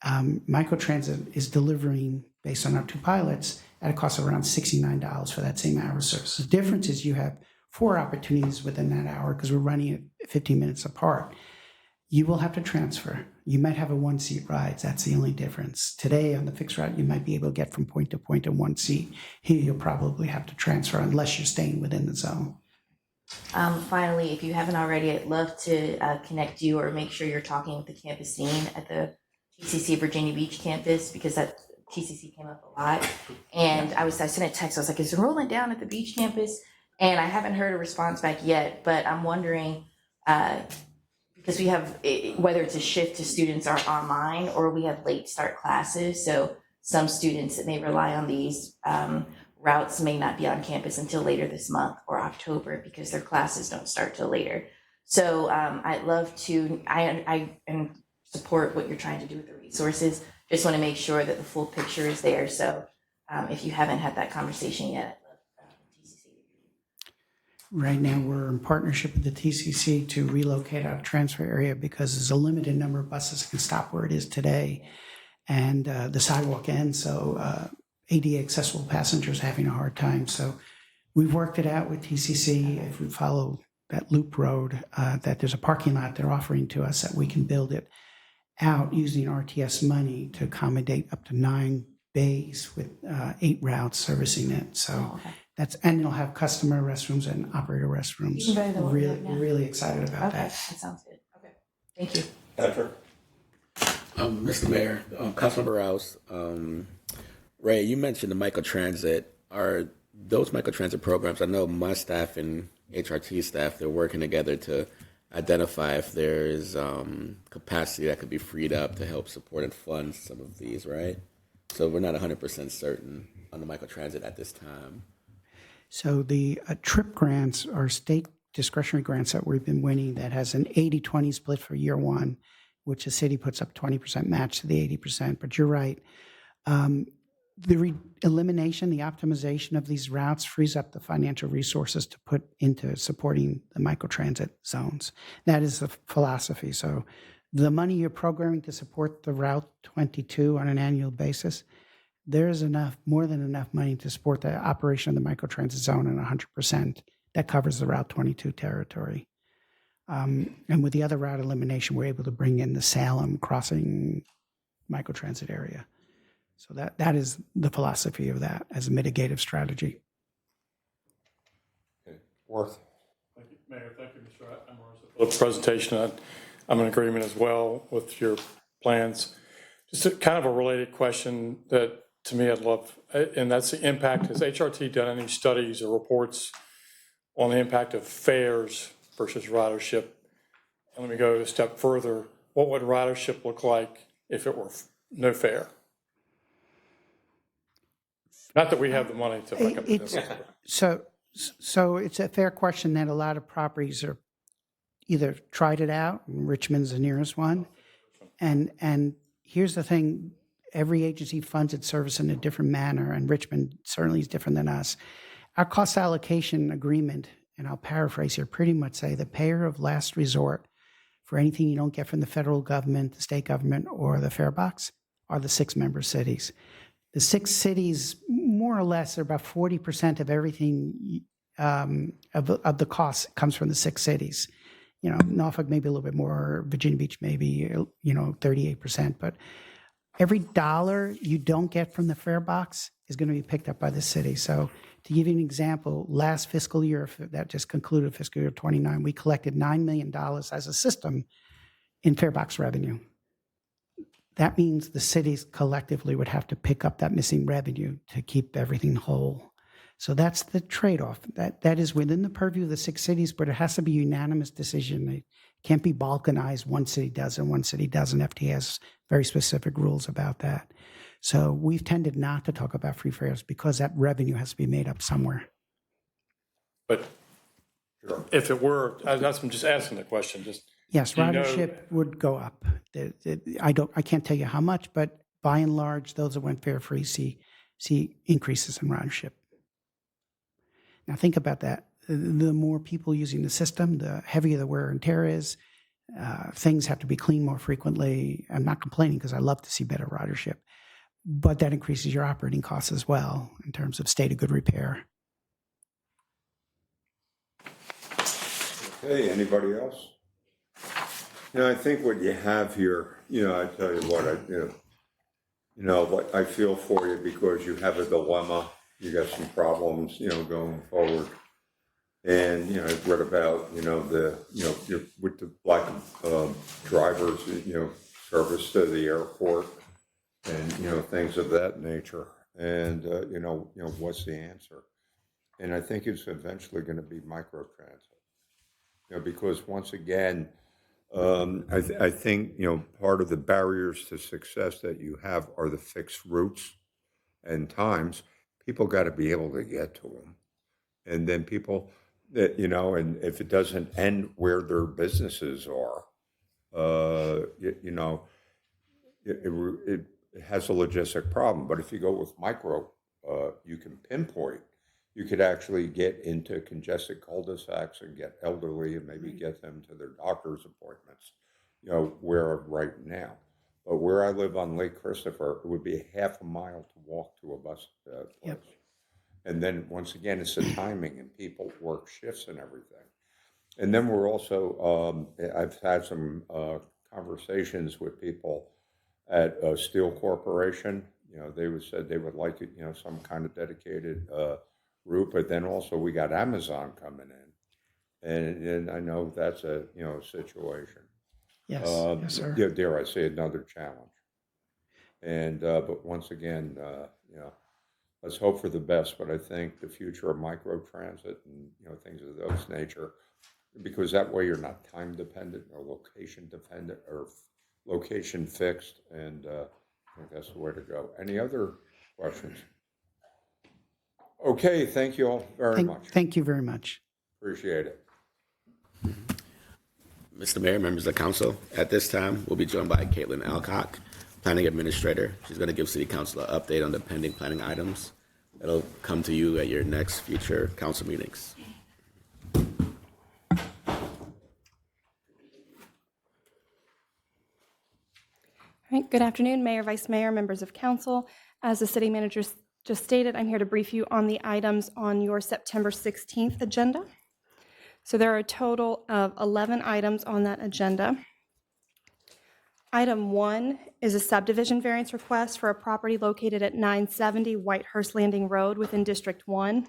Microtransit is delivering, based on our 2 pilots, at a cost of around $69 for that same hour of service. The difference is you have 4 opportunities within that hour because we're running it 15 minutes apart. You will have to transfer. You might have a one-seat ride. That's the only difference. Today on the fixed route, you might be able to get from point to point in one seat. Here, you'll probably have to transfer unless you're staying within the zone. Finally, if you haven't already, I'd love to connect you or make sure you're talking with the campus dean at the TCC Virginia Beach campus, because that TCC came up a lot. And I sent a text. I was like, is enrollment down at the beach campus? And I haven't heard a response back yet, but I'm wondering, because we have, whether it's a shift to students are online or we have late start classes. So some students that may rely on these routes may not be on campus until later this month or October because their classes don't start till later. So I'd love to, I support what you're trying to do with the resources. Just want to make sure that the full picture is there. So if you haven't had that conversation yet, I'd love TCC. Right now, we're in partnership with the TCC to relocate our transfer area because there's a limited number of buses that can stop where it is today. And the sidewalk ends, so ADA accessible passengers are having a hard time. So we've worked it out with TCC. If we follow that loop road, that there's a parking lot they're offering to us that we can build it out using RTS money to accommodate up to 9 bays with 8 routes servicing it. So Okay. and it'll have customer restrooms and operator restrooms. Even better than what we have now. Really excited about Okay, that. that sounds good. Okay, thank you. Patrick? Mr. Mayor, Councilmember Rouse, Ray, you mentioned the microtransit. Are those microtransit programs, I know my staff and HRT staff, they're working together to identify if there is capacity that could be freed up to help support and fund some of these, right? So we're not 100% certain on the microtransit at this time. So the TRIP grants are state discretionary grants that we've been winning that has an 80-20 split for year one, which the city puts up 20% match to the 80%. But you're right. The elimination, the optimization of these routes frees up the financial resources to put into supporting the microtransit zones. That is the philosophy. So the money you're programming to support the Route 22 on an annual basis, there's more than enough money to support the operation of the microtransit zone at 100%. That covers the Route 22 territory. And with the other route elimination, we're able to bring in the Salem crossing microtransit area. So that is the philosophy of that as a mitigative strategy. Okay. Worth? Thank you, Mayor. Thank you, Mr. Amoroso, for the presentation. I'm in agreement as well with your plans. Just kind of a related question that to me I'd love, and that's the impact. Has HRT done any studies or reports on the impact of fares versus ridership? And let me go a step further. What would ridership look like if it were no fare? Not that we have the money to pick up this. So it's a fair question that a lot of properties are either tried it out, and Richmond's the nearest one, and here's the thing, every agency funds its service in a different manner, and Richmond certainly is different than us. Our cost allocation agreement, and I'll paraphrase here, pretty much say the payer of last resort for anything you don't get from the federal government, the state government, or the fare box are the 6 member cities. The 6 cities, more or less, are about 40% of everything of the cost comes from the 6 cities. You know, Norfolk maybe a little bit more, Virginia Beach maybe 38%. But every dollar you don't get from the fare box is going to be picked up by the city. So to give you an example, last fiscal year that just concluded, fiscal year 29, we collected $9 million as a system in fare box revenue. That means the cities collectively would have to pick up that missing revenue to keep everything whole. So that's the trade-off. That is within the purview of the 6 cities, but it has to be a unanimous decision. It can't be balkanized. One city does and one city doesn't. FTA has very specific rules about that. So we've tended not to talk about free fares because that revenue has to be made up somewhere. But if it were, I'm just asking the question, just. Yes, Do you know- ridership would go up. I can't tell you how much, but by and large, those that went fare free see increases in ridership. Now think about that. The more people using the system, the heavier the wear and tear is. Things have to be cleaned more frequently. I'm not complaining because I love to see better ridership, but that increases your operating costs as well in terms of state of good repair. Okay, anybody else? I think what you have here, I tell you what, what I feel for you because you have a dilemma. You got some problems, going forward. And, I've read about, with the lack of drivers, service to the airport and, things of that nature. And, what's the answer? And I think it's eventually going to be microtransit. Because once again, I think, part of the barriers to success that you have are the fixed routes and times. People got to be able to get to them. And then people that, and if it doesn't end where their businesses are, it has a logistic problem. But if you go with micro, you can pinpoint. You could actually get into congested cul-de-sacs and get elderly and maybe get them to their doctor's appointments, where right now. But where I live on Lake Christopher, it would be half a mile to walk to a bus place. Yep. And then once again, it's the timing and people work shifts and everything. And then we're also, I've had some conversations with people at Steel Corporation. They said they would like it, some kind of dedicated route, but then also we got Amazon coming in. And I know that's a, situation. Yes, yes, sir. Dare I say another challenge. And, but once again, let's hope for the best, but I think the future of microtransit and, things of those nature, because that way you're not time dependent or location dependent or location fixed, and I think that's the way to go. Any other questions? Okay, thank you all very much. Thank you very much. Appreciate it. Mr. Mayor, members of the council, at this time, we'll be joined by Caitlin Alcock, Planning Administrator. She's going to give City Council an update on the pending planning items that'll come to you at your next future council meetings. All right, good afternoon, Mayor, Vice Mayor, members of council. As the city manager just stated, I'm here to brief you on the items on your September 16th agenda. So there are a total of 11 items on that agenda. Item 1 is a subdivision variance request for a property located at 970 Whitehurst Landing Road within District 1.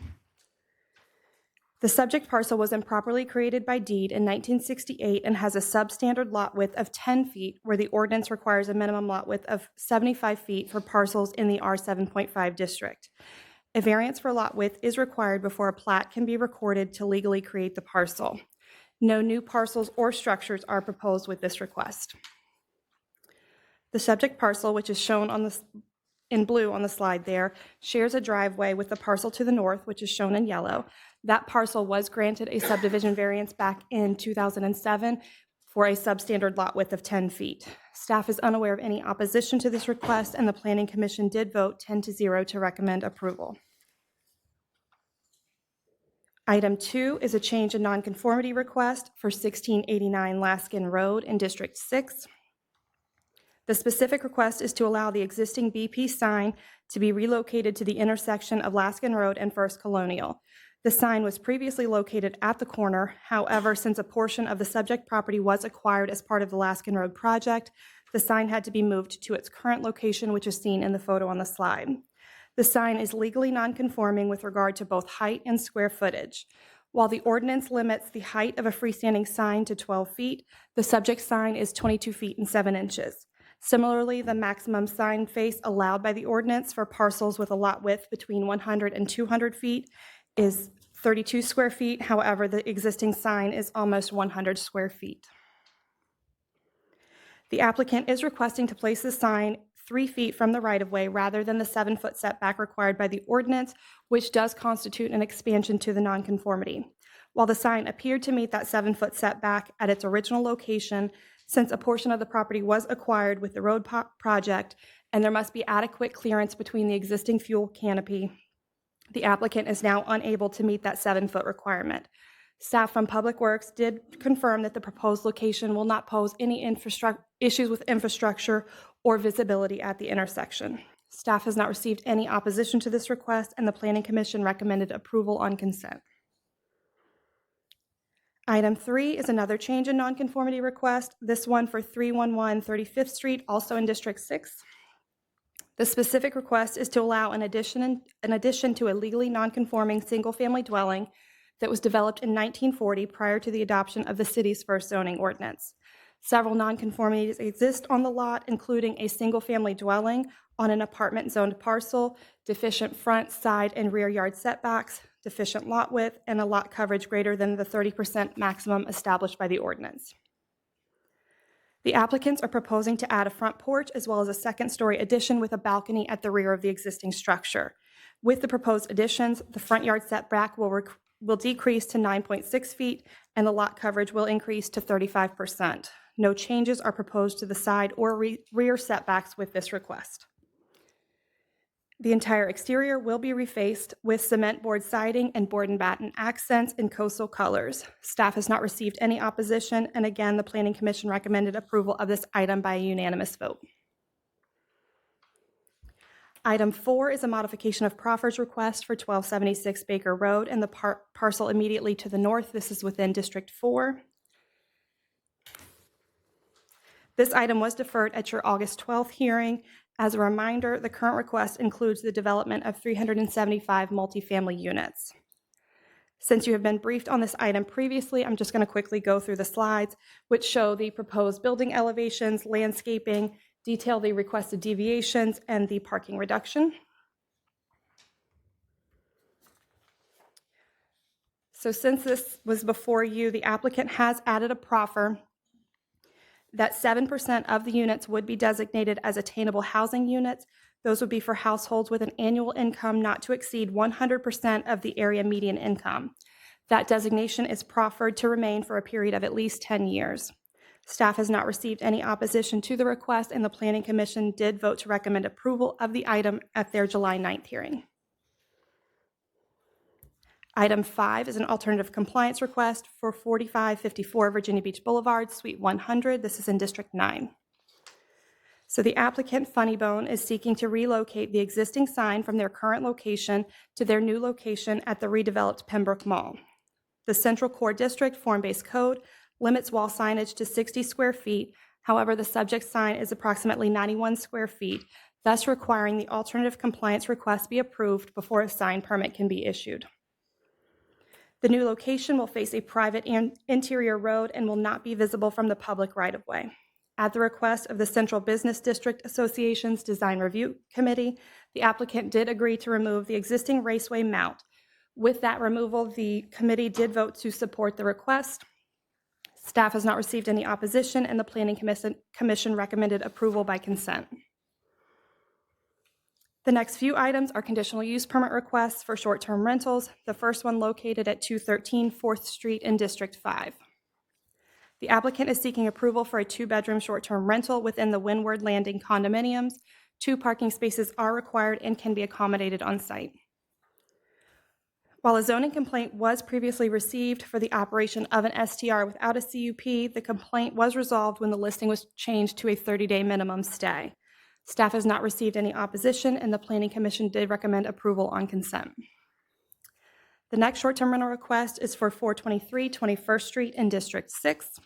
The subject parcel was improperly created by deed in 1968 and has a substandard lot width of 10 feet, where the ordinance requires a minimum lot width of 75 feet for parcels in the R7.5 district. A variance for lot width is required before a plat can be recorded to legally create the parcel. No new parcels or structures are proposed with this request. The subject parcel, which is shown in blue on the slide there, shares a driveway with the parcel to the north, which is shown in yellow. That parcel was granted a subdivision variance back in 2007 for a substandard lot width of 10 feet. Staff is unaware of any opposition to this request, and the Planning Commission did vote 10-0 to recommend approval. Item 2 is a change in nonconformity request for 1689 Laskin Road in District 6. The specific request is to allow the existing BP sign to be relocated to the intersection of Laskin Road and First Colonial. The sign was previously located at the corner. However, since a portion of the subject property was acquired as part of the Laskin Road project, the sign had to be moved to its current location, which is seen in the photo on the slide. The sign is legally nonconforming with regard to both height and square footage. While the ordinance limits the height of a freestanding sign to 12 feet, the subject sign is 22 feet and 7 inches. Similarly, the maximum sign face allowed by the ordinance for parcels with a lot width between 100 and 200 feet is 32 square feet. However, the existing sign is almost 100 square feet. The applicant is requesting to place the sign 3 feet from the right-of-way rather than the 7-foot setback required by the ordinance, which does constitute an expansion to the nonconformity. While the sign appeared to meet that 7-foot setback at its original location, since a portion of the property was acquired with the road project and there must be adequate clearance between the existing fuel canopy, the applicant is now unable to meet that 7-foot requirement. Staff from Public Works did confirm that the proposed location will not pose any issues with infrastructure or visibility at the intersection. Staff has not received any opposition to this request, and the Planning Commission recommended approval on consent. Item 3 is another change in nonconformity request, this one for 311 35th Street, also in District 6. The specific request is to allow an addition to a legally nonconforming single-family dwelling that was developed in 1940 prior to the adoption of the city's first zoning ordinance. Several nonconformities exist on the lot, including a single-family dwelling on an apartment-zoned parcel, deficient front, side, and rear yard setbacks, deficient lot width, and a lot coverage greater than the 30% maximum established by the ordinance. The applicants are proposing to add a front porch as well as a second-story addition with a balcony at the rear of the existing structure. With the proposed additions, the front yard setback will decrease to 9.6 feet, and the lot coverage will increase to 35%. No changes are proposed to the side or rear setbacks with this request. The entire exterior will be refaced with cement board siding and board and batten accents in coastal colors. Staff has not received any opposition, and again, the Planning Commission recommended approval of this item by a unanimous vote. Item 4 is a modification of Proffer's request for 1276 Baker Road and the parcel immediately to the north. This is within District 4. This item was deferred at your August 12th hearing. As a reminder, the current request includes the development of 375 multifamily units. Since you have been briefed on this item previously, I'm just going to quickly go through the slides, which show the proposed building elevations, landscaping, detail the requested deviations, and the parking reduction. So since this was before you, the applicant has added a proffer that 7% of the units would be designated as attainable housing units. Those would be for households with an annual income not to exceed 100% of the area median income. That designation is proffered to remain for a period of at least 10 years. Staff has not received any opposition to the request, and the Planning Commission did vote to recommend approval of the item at their July 9th hearing. Item 5 is an alternative compliance request for 4554 Virginia Beach Boulevard, Suite 100. This is in District 9. So the applicant, Funny Bone, is seeking to relocate the existing sign from their current location to their new location at the redeveloped Pembroke Mall. The Central Core District Form-Based Code limits wall signage to 60 square feet. However, the subject sign is approximately 91 square feet, thus requiring the alternative compliance request be approved before a sign permit can be issued. The new location will face a private interior road and will not be visible from the public right-of-way. At the request of the Central Business District Association's Design Review Committee, the applicant did agree to remove the existing raceway mount. With that removal, the committee did vote to support the request. Staff has not received any opposition, and the Planning Commission recommended approval by consent. The next few items are conditional use permit requests for short-term rentals, the first one located at 213 4th Street in District 5. The applicant is seeking approval for a 2-bedroom short-term rental within the Windward Landing condominiums. 2 parking spaces are required and can be accommodated on site. While a zoning complaint was previously received for the operation of an STR without a CUP, the complaint was resolved when the listing was changed to a 30-day minimum stay. Staff has not received any opposition, and the Planning Commission did recommend approval on consent. The next short-term rental request is for 423 21st Street in District 6.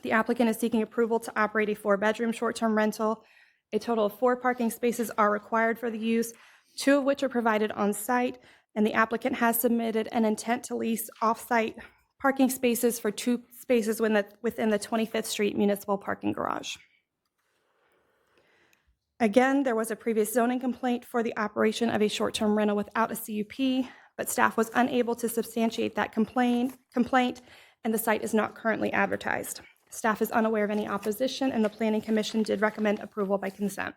The applicant is seeking approval to operate a 4-bedroom short-term rental. A total of 4 parking spaces are required for the use, 2 of which are provided on site, and the applicant has submitted an intent to lease off-site parking spaces for 2 spaces within the 25th Street Municipal Parking Garage. Again, there was a previous zoning complaint for the operation of a short-term rental without a CUP, but staff was unable to substantiate that complaint, and the site is not currently advertised. Staff is unaware of any opposition, and the Planning Commission did recommend approval by consent.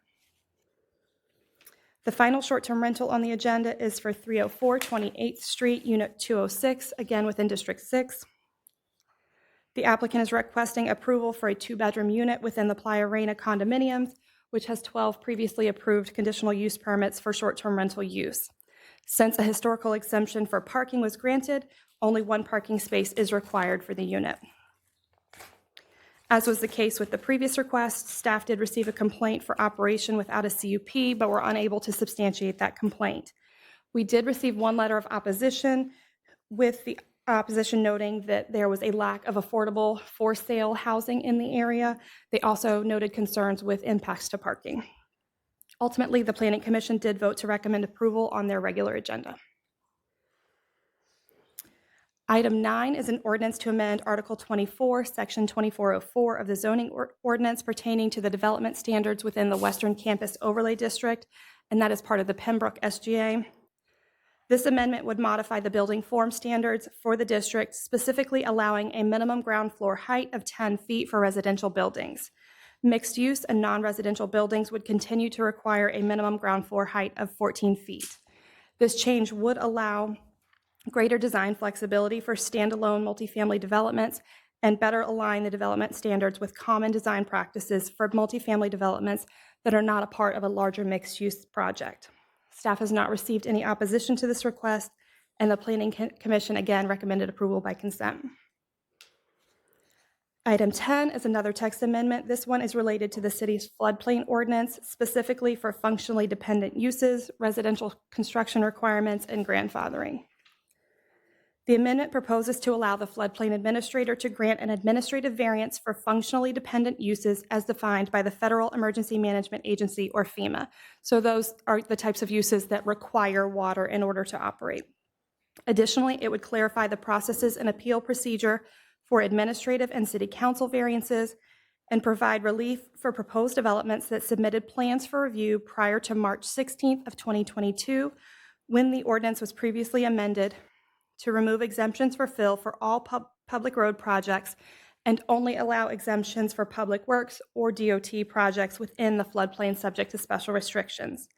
The final short-term rental on the agenda is for 304 28th Street, Unit 206, again within District 6. The applicant is requesting approval for a 2-bedroom unit within the Playa Reina condominiums, which has 12 previously approved conditional use permits for short-term rental use. Since a historical exemption for parking was granted, only 1 parking space is required for the unit. As was the case with the previous request, staff did receive a complaint for operation without a CUP, but were unable to substantiate that complaint. We did receive 1 letter of opposition with the opposition noting that there was a lack of affordable for-sale housing in the area. They also noted concerns with impacts to parking. Ultimately, the Planning Commission did vote to recommend approval on their regular agenda. Item 9 is an ordinance to amend Article 24, Section 2404 of the zoning ordinance pertaining to the development standards within the Western Campus Overlay District, and that is part of the Pembroke SGA. This amendment would modify the building form standards for the district, specifically allowing a minimum ground floor height of 10 feet for residential buildings. Mixed use and non-residential buildings would continue to require a minimum ground floor height of 14 feet. This change would allow greater design flexibility for standalone multifamily developments and better align the development standards with common design practices for multifamily developments that are not a part of a larger mixed-use project. Staff has not received any opposition to this request, and the Planning Commission again recommended approval by consent. Item 10 is another text amendment. This one is related to the city's floodplain ordinance, specifically for functionally dependent uses, residential construction requirements, and grandfathering. The amendment proposes to allow the floodplain administrator to grant an administrative variance for functionally dependent uses as defined by the Federal Emergency Management Agency, or FEMA. So those are the types of uses that require water in order to operate. Additionally, it would clarify the processes and appeal procedure for administrative and city council variances and provide relief for proposed developments that submitted plans for review prior to March 16th of 2022, when the ordinance was previously amended to remove exemptions for fill for all public road projects and only allow exemptions for public works or DOT projects within the floodplain subject to special restrictions.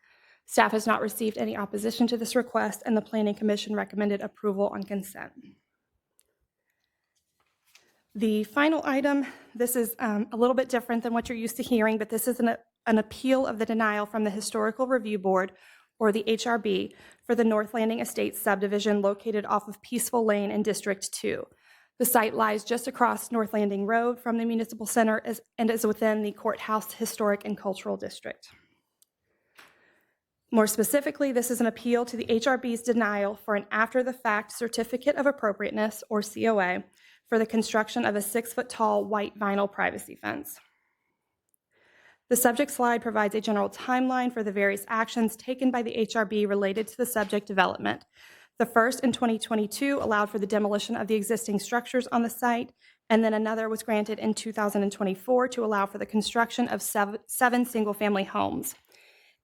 Staff has not received any opposition to this request, and the Planning Commission recommended approval on consent. The final item, this is a little bit different than what you're used to hearing, but this is an appeal of the denial from the Historical Review Board, or the HRB, for the North Landing Estates subdivision located off of Peaceful Lane in District 2. The site lies just across North Landing Road from the Municipal Center and is within the Courthouse Historic and Cultural District. More specifically, this is an appeal to the HRB's denial for an after-the-fact Certificate of Appropriateness, or COA, for the construction of a 6-foot-tall white vinyl privacy fence. The subject slide provides a general timeline for the various actions taken by the HRB related to the subject development. The first, in 2022, allowed for the demolition of the existing structures on the site, and then another was granted in 2024 to allow for the construction of seven single-family homes.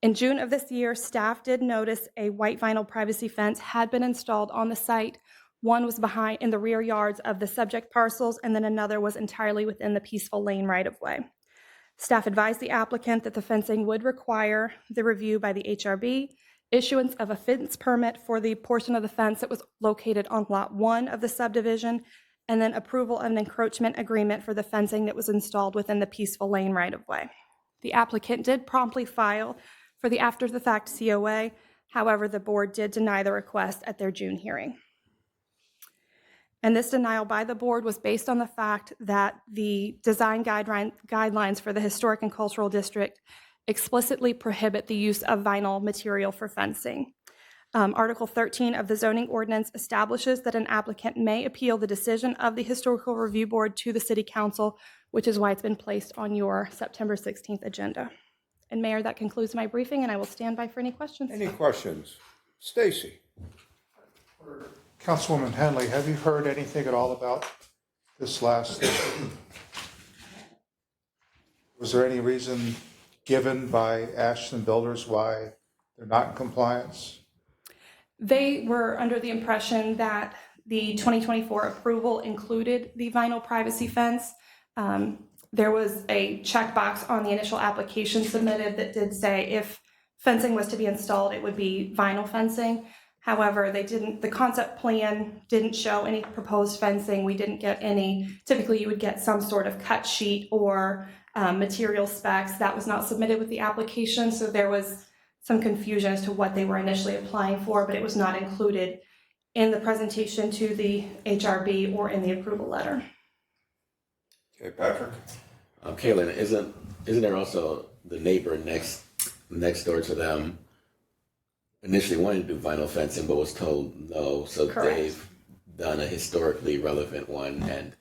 In June of this year, staff did notice a white vinyl privacy fence had been installed on the site. One was behind in the rear yards of the subject parcels, and then another was entirely within the Peaceful Lane right-of-way. Staff advised the applicant that the fencing would require the review by the HRB, issuance of a fence permit for the portion of the fence that was located on Lot 1 of the subdivision, and then approval of an encroachment agreement for the fencing that was installed within the Peaceful Lane right-of-way. The applicant did promptly file for the after-the-fact COA. However, the board did deny the request at their June hearing. And this denial by the board was based on the fact that the design guidelines for the Historic and Cultural District explicitly prohibit the use of vinyl material for fencing. Article 13 of the zoning ordinance establishes that an applicant may appeal the decision of the Historical Review Board to the City Council, which is why it's been placed on your September 16th agenda. And Mayor, that concludes my briefing, and I will stand by for any questions. Any questions? Stacy? Councilwoman Henley, have you heard anything at all about this last? Was there any reason given by Ashton Builders why they're not in compliance? They were under the impression that the 2024 approval included the vinyl privacy fence. There was a checkbox on the initial application submitted that did say if fencing was to be installed, it would be vinyl fencing. However, the concept plan didn't show any proposed fencing. We didn't get any. Typically, you would get some sort of cut sheet or material specs. That was not submitted with the application, so there was some confusion as to what they were initially applying for, but it was not included in the presentation to the HRB or in the approval letter. Okay, Patrick? Kaylin, isn't there also the neighbor next door to them initially wanted to do vinyl fencing but was told no, so Correct. done a historically relevant one, and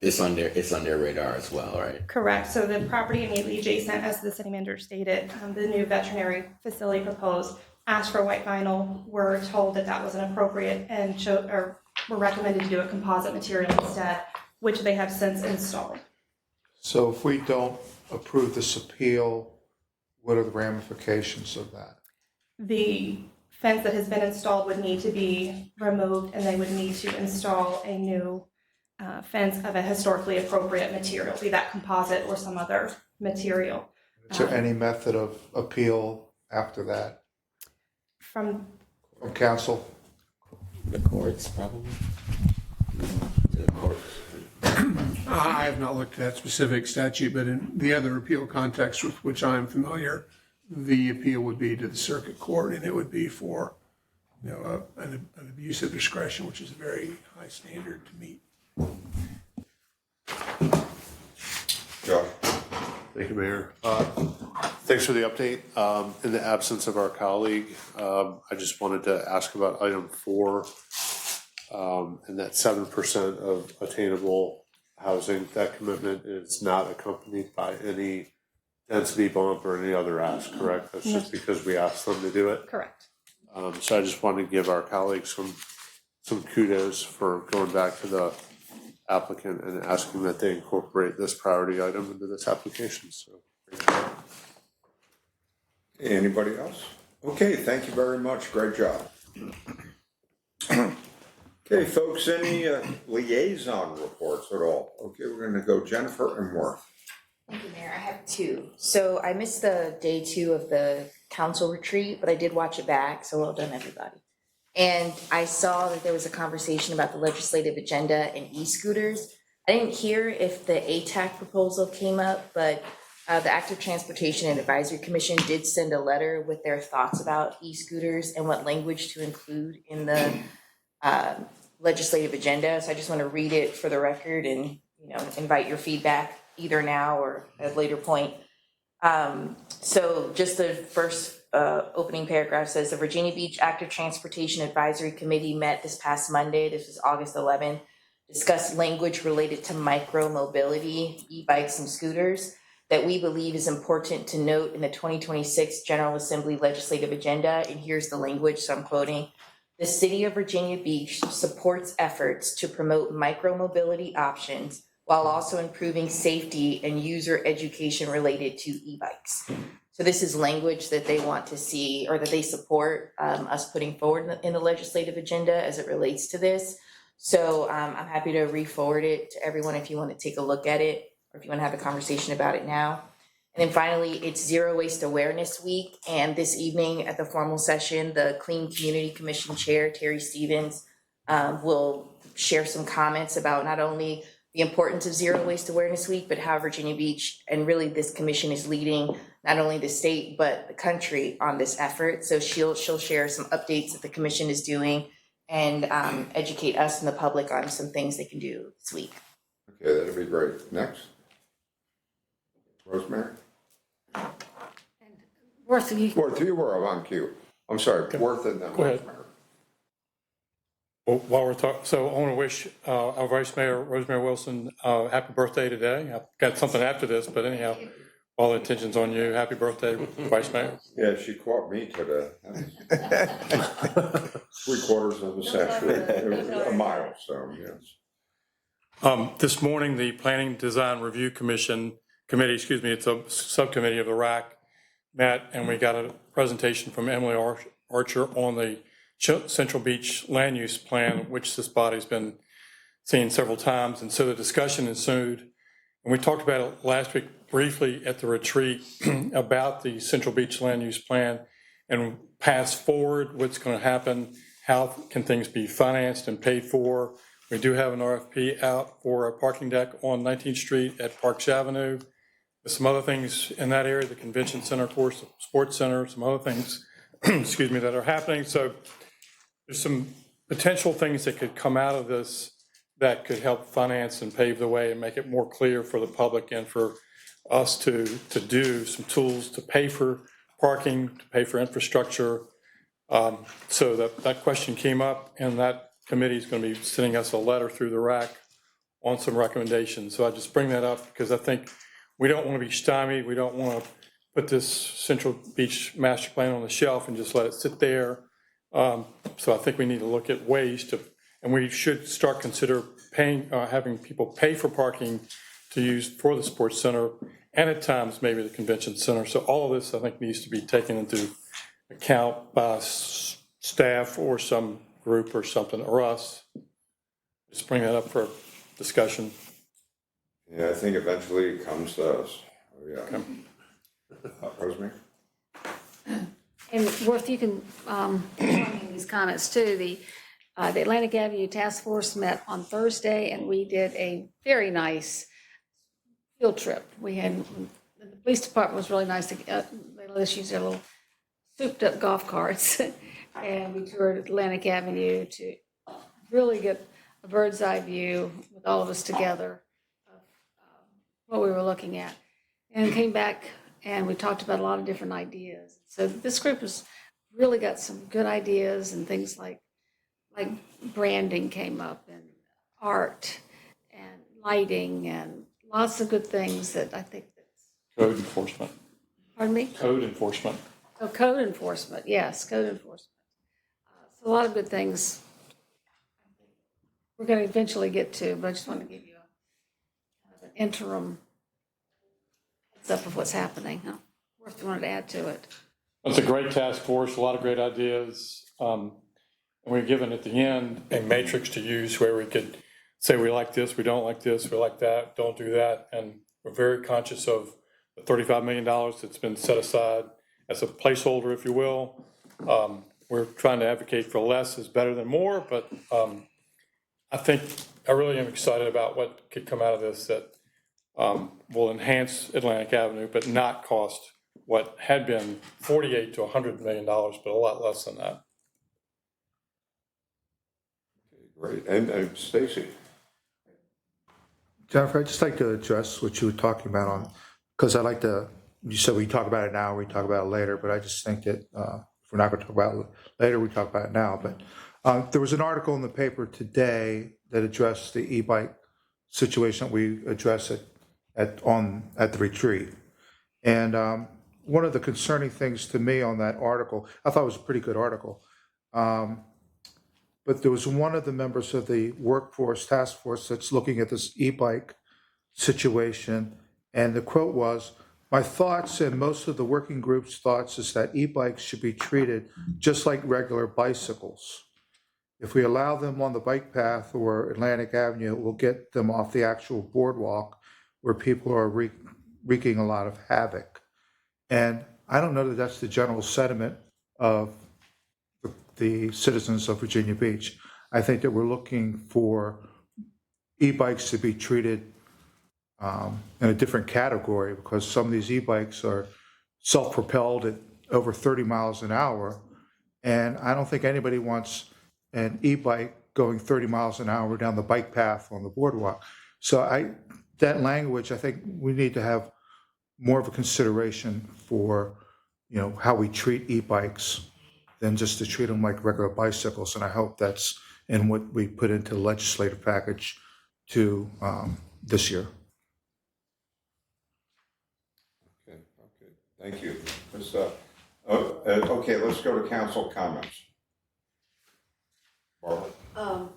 it's on their radar as well, right? Correct. So the property immediately adjacent, as the city manager stated, the new veterinary facility proposed, asked for white vinyl. We're told that that wasn't appropriate and were recommended to do a composite material instead, which they have since installed. So if we don't approve this appeal, what are the ramifications of that? The fence that has been installed would need to be removed, and they would need to install a new fence of a historically appropriate material, be that composite or some other material. Is there any method of appeal after that From from council? The courts, probably. The courts. I have not looked at that specific statute, but in the other appeal context with which I'm familiar, the appeal would be to the circuit court, and it would be for, an abuse of discretion, which is a very high standard to meet. Josh? Thank you, Mayor. Thanks for the update. In the absence of our colleague, I just wanted to ask about item 4, and that 7% of attainable housing. That commitment is not accompanied by any density bump or any other ask, correct? That's just because we asked them to do it. correct. So I just wanted to give our colleagues some kudos for going back to the applicant and asking that they incorporate this priority item into this application. So, great job. Anybody else? Okay, thank you very much. Great job. Okay, folks, any liaison reports at all? Okay, we're gonna go Jennifer and Worth. Thank you, Mayor. I have 2. So I missed the day 2 of the council retreat, but I did watch it back, so well done, everybody. And I saw that there was a conversation about the legislative agenda and e-scooters. I didn't hear if the ATAC proposal came up, but the Active Transportation and Advisory Commission did send a letter with their thoughts about e-scooters and what language to include in the legislative agenda. So I just want to read it for the record and, invite your feedback either now or at a later point. So just the first opening paragraph says the Virginia Beach Active Transportation Advisory Committee met this past Monday, this was August 11th, discussed language related to micro-mobility, e-bikes and scooters that we believe is important to note in the 2026 General Assembly legislative agenda. And here's the language, so I'm quoting. The City of Virginia Beach supports efforts to promote micro-mobility options while also improving safety and user education related to e-bikes. So this is language that they want to see, or that they support us putting forward in the legislative agenda as it relates to this. So I'm happy to re-forward it to everyone if you want to take a look at it, or if you want to have a conversation about it now. And then finally, it's Zero Waste Awareness Week, and this evening at the formal session, the Clean Community Commission Chair, Terry Stevens, will share some comments about not only the importance of Zero Waste Awareness Week, but how Virginia Beach and really this commission is leading not only the state, but the country on this effort. So she'll share some updates that the commission is doing and educate us and the public on some things they can do this week. Okay, that'd be great. Next. Rosemary? Worth, Worth, you were on cue. I'm sorry, Worth and then Go ahead. Rosemary. Well, while we're talking, so I want to wish our Vice Mayor, Rosemary Wilson, happy birthday today. I've got something after this, but anyhow, all the attention's on you. Happy birthday, Vice Mayor. Yeah, she caught me today. 3/4 of a century, a mile, so yes. This morning, the Planning Design Review Committee, it's a subcommittee of the RAC, met, and we got a presentation from Emily Archer on the Central Beach Land Use Plan, which this body's been seeing several times. And so the discussion ensued. And we talked about it last week briefly at the retreat about the Central Beach Land Use Plan and pass forward, what's going to happen, how can things be financed and paid for. We do have an RFP out for a parking deck on 19th Street at Parks Avenue. There's some other things in that area, the convention center, of course, the sports center, some other things, excuse me, that are happening. So there's some potential things that could come out of this that could help finance and pave the way and make it more clear for the public and for us to do some tools to pay for parking, to pay for infrastructure. So that question came up, and that committee is going to be sending us a letter through the RAC on some recommendations. So I just bring that up because I think we don't want to be stymied. We don't want to put this Central Beach master plan on the shelf and just let it sit there. So I think we need to look at ways to, and we should start consider paying, having people pay for parking to use for the sports center and at times maybe the convention center. So all of this I think needs to be taken into account by staff or some group or something, or us. Just bring that up for discussion. Yeah, I think eventually it comes to us. Oh, yeah. Rosemary? And Worth, you can join me in these comments too. The Atlantic Avenue Task Force met on Thursday, and we did a very nice field trip. We had, the police department was really nice. They let us use their little souped-up golf carts, and we toured Atlantic Avenue to really get a bird's eye view with all of us together of what we were looking at, and came back and we talked about a lot of different ideas. So this group has really got some good ideas, and things like branding came up, and art and lighting and lots of good things that I think that's. Code enforcement. Pardon me? Code enforcement. Oh, code enforcement, yes, code enforcement. So a lot of good things we're going to eventually get to, but I just want to give you kind of an interim heads up of what's happening. Worth, you wanted to add to it. It's a great task force, a lot of great ideas. And we've given at the end a matrix to use where we could say we like this, we don't like this, we like that, don't do that. And we're very conscious of the $35 million that's been set aside as a placeholder, if you will. We're trying to advocate for less is better than more, but I really am excited about what could come out of this that will enhance Atlantic Avenue, but not cost what had been $48 to $100 million, but a lot less than that. Great. And Stacy? Jennifer, I'd just like to address what you were talking about on, because I like to, you said we talk about it now, we talk about it later, but I just think that if we're not going to talk about it later, we talk about it now. But there was an article in the paper today that addressed the e-bike situation that we addressed at the retreat. And one of the concerning things to me on that article, I thought it was a pretty good article, but there was one of the members of the workforce task force that's looking at this e-bike situation, and the quote was, "My thoughts and most of the working group's thoughts is that e-bikes should be treated just like regular bicycles. If we allow them on the bike path or Atlantic Avenue, it will get them off the actual boardwalk where people are wreaking a lot of havoc." And I don't know that that's the general sentiment of the citizens of Virginia Beach. I think that we're looking for e-bikes to be treated in a different category, because some of these e-bikes are self-propelled at over 30 miles an hour. And I don't think anybody wants an e-bike going 30 miles an hour down the bike path on the boardwalk. So that language, I think we need to have more of a consideration for, how we treat e-bikes than just to treat them like regular bicycles. And I hope that's in what we put into the legislative package to this year. Okay, thank you. Okay, let's go to council comments. Barbara?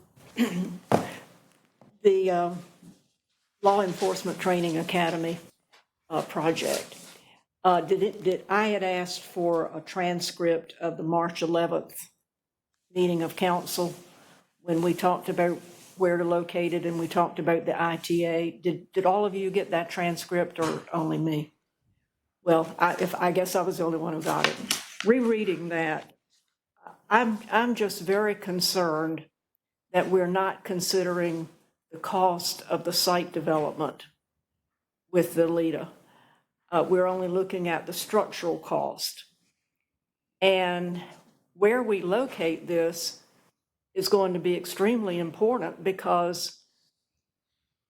The Law Enforcement Training Academy project. I had asked for a transcript of the March 11th meeting of council when we talked about where to locate it and we talked about the ITA. Did all of you get that transcript or only me? Well, I guess I was the only one who got it. Rereading that, I'm just very concerned that we're not considering the cost of the site development with the LEDA. We're only looking at the structural cost. And where we locate this is going to be extremely important, because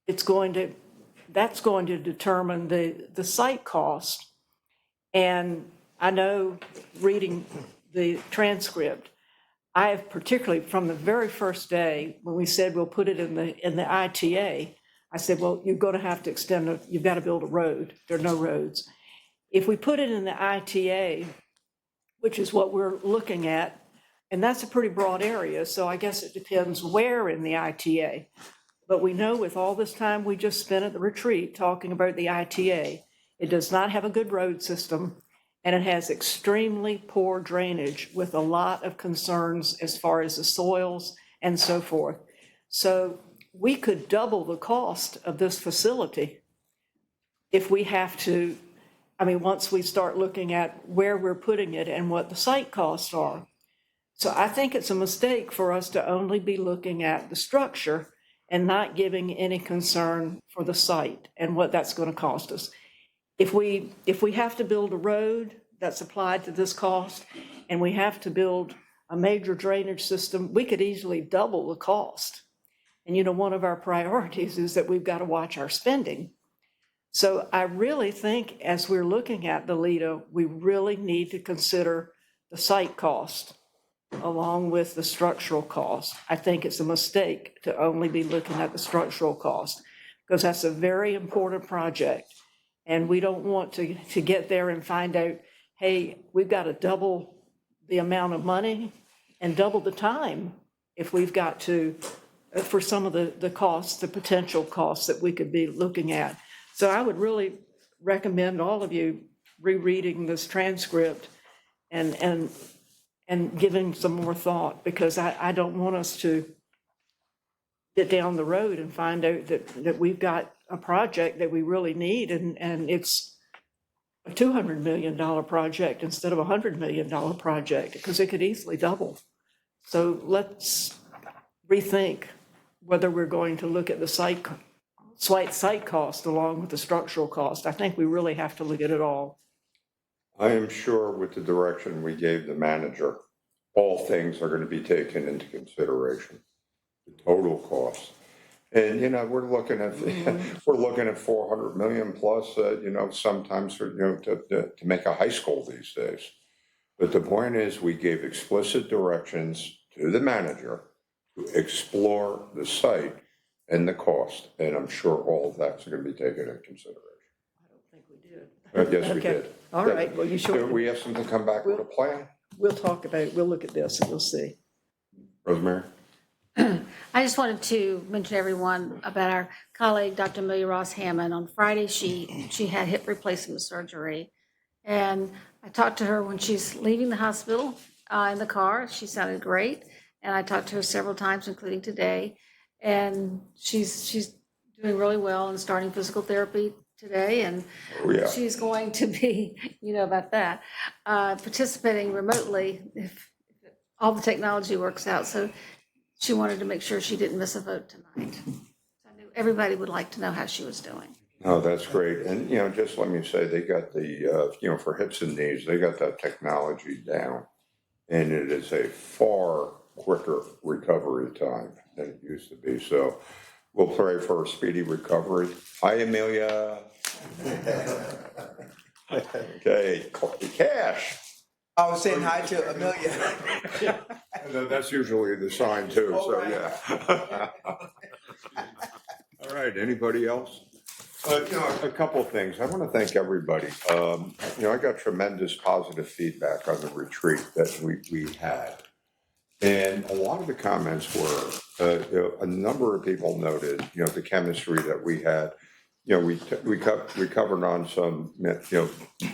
that's going to determine the site cost. And I know, reading the transcript, I have particularly, from the very first day, when we said we'll put it in the ITA, I said, well, you're going to have to you've got to build a road. There are no roads. If we put it in the ITA, which is what we're looking at, and that's a pretty broad area, so I guess it depends where in the ITA. But we know with all this time we just spent at the retreat talking about the ITA, it does not have a good road system, and it has extremely poor drainage with a lot of concerns as far as the soils and so forth. So we could double the cost of this facility if we have to, once we start looking at where we're putting it and what the site costs are. So I think it's a mistake for us to only be looking at the structure and not giving any concern for the site and what that's going to cost us. If we have to build a road that's applied to this cost, and we have to build a major drainage system, we could easily double the cost. And one of our priorities is that we've got to watch our spending. So I really think as we're looking at the LIDA, we really need to consider the site cost along with the structural cost. I think it's a mistake to only be looking at the structural cost because that's a very important project. And we don't want to get there and find out, hey, we've got to double the amount of money and double the time if we've got to, for some of the costs, the potential costs that we could be looking at. So I would really recommend all of you rereading this transcript and giving some more thought, because I don't want us to get down the road and find out that we've got a project that we really need and it's a $200 million project instead of a $100 million project, because it could easily double. So let's rethink whether we're going to look at the site cost along with the structural cost. I think we really have to look at it all. I am sure with the direction we gave the manager, all things are going to be taken into consideration, the total cost. And, we're looking at 400 million plus, sometimes, to make a high school these days. But the point is, we gave explicit directions to the manager to explore the site and the cost. And I'm sure all of that's going to be taken into consideration. I don't think we did. Yes, we did. All right, well, you Do sure? we have something to come back with a plan? We'll talk about it. We'll look at this and we'll see. Rosemary? I just wanted to mention everyone about our colleague, Dr. Amelia Ross Hammond. On Friday, she had hip replacement surgery. And I talked to her when she's leaving the hospital in the car. She sounded great. And I talked to her several times, including today. And she's doing really well and starting physical therapy today. And she's going to be, about that, participating remotely if all the technology works out. So she wanted to make sure she didn't miss a vote tonight. I knew everybody would like to know how she was doing. Oh, that's great. And, just let me say, they got the, for hips and knees, they got that technology down. And it is a far quicker recovery time than it used to be. So we'll pray for a speedy recovery. Hi, Amelia. Okay, Cash. I was saying hi to Amelia. That's usually the sign too, so yeah. All right, anybody else? A couple of things. I want to thank everybody. I got tremendous positive feedback on the retreat that we had. And a lot of the comments were, a number of people noted, the chemistry that we had. We covered on some,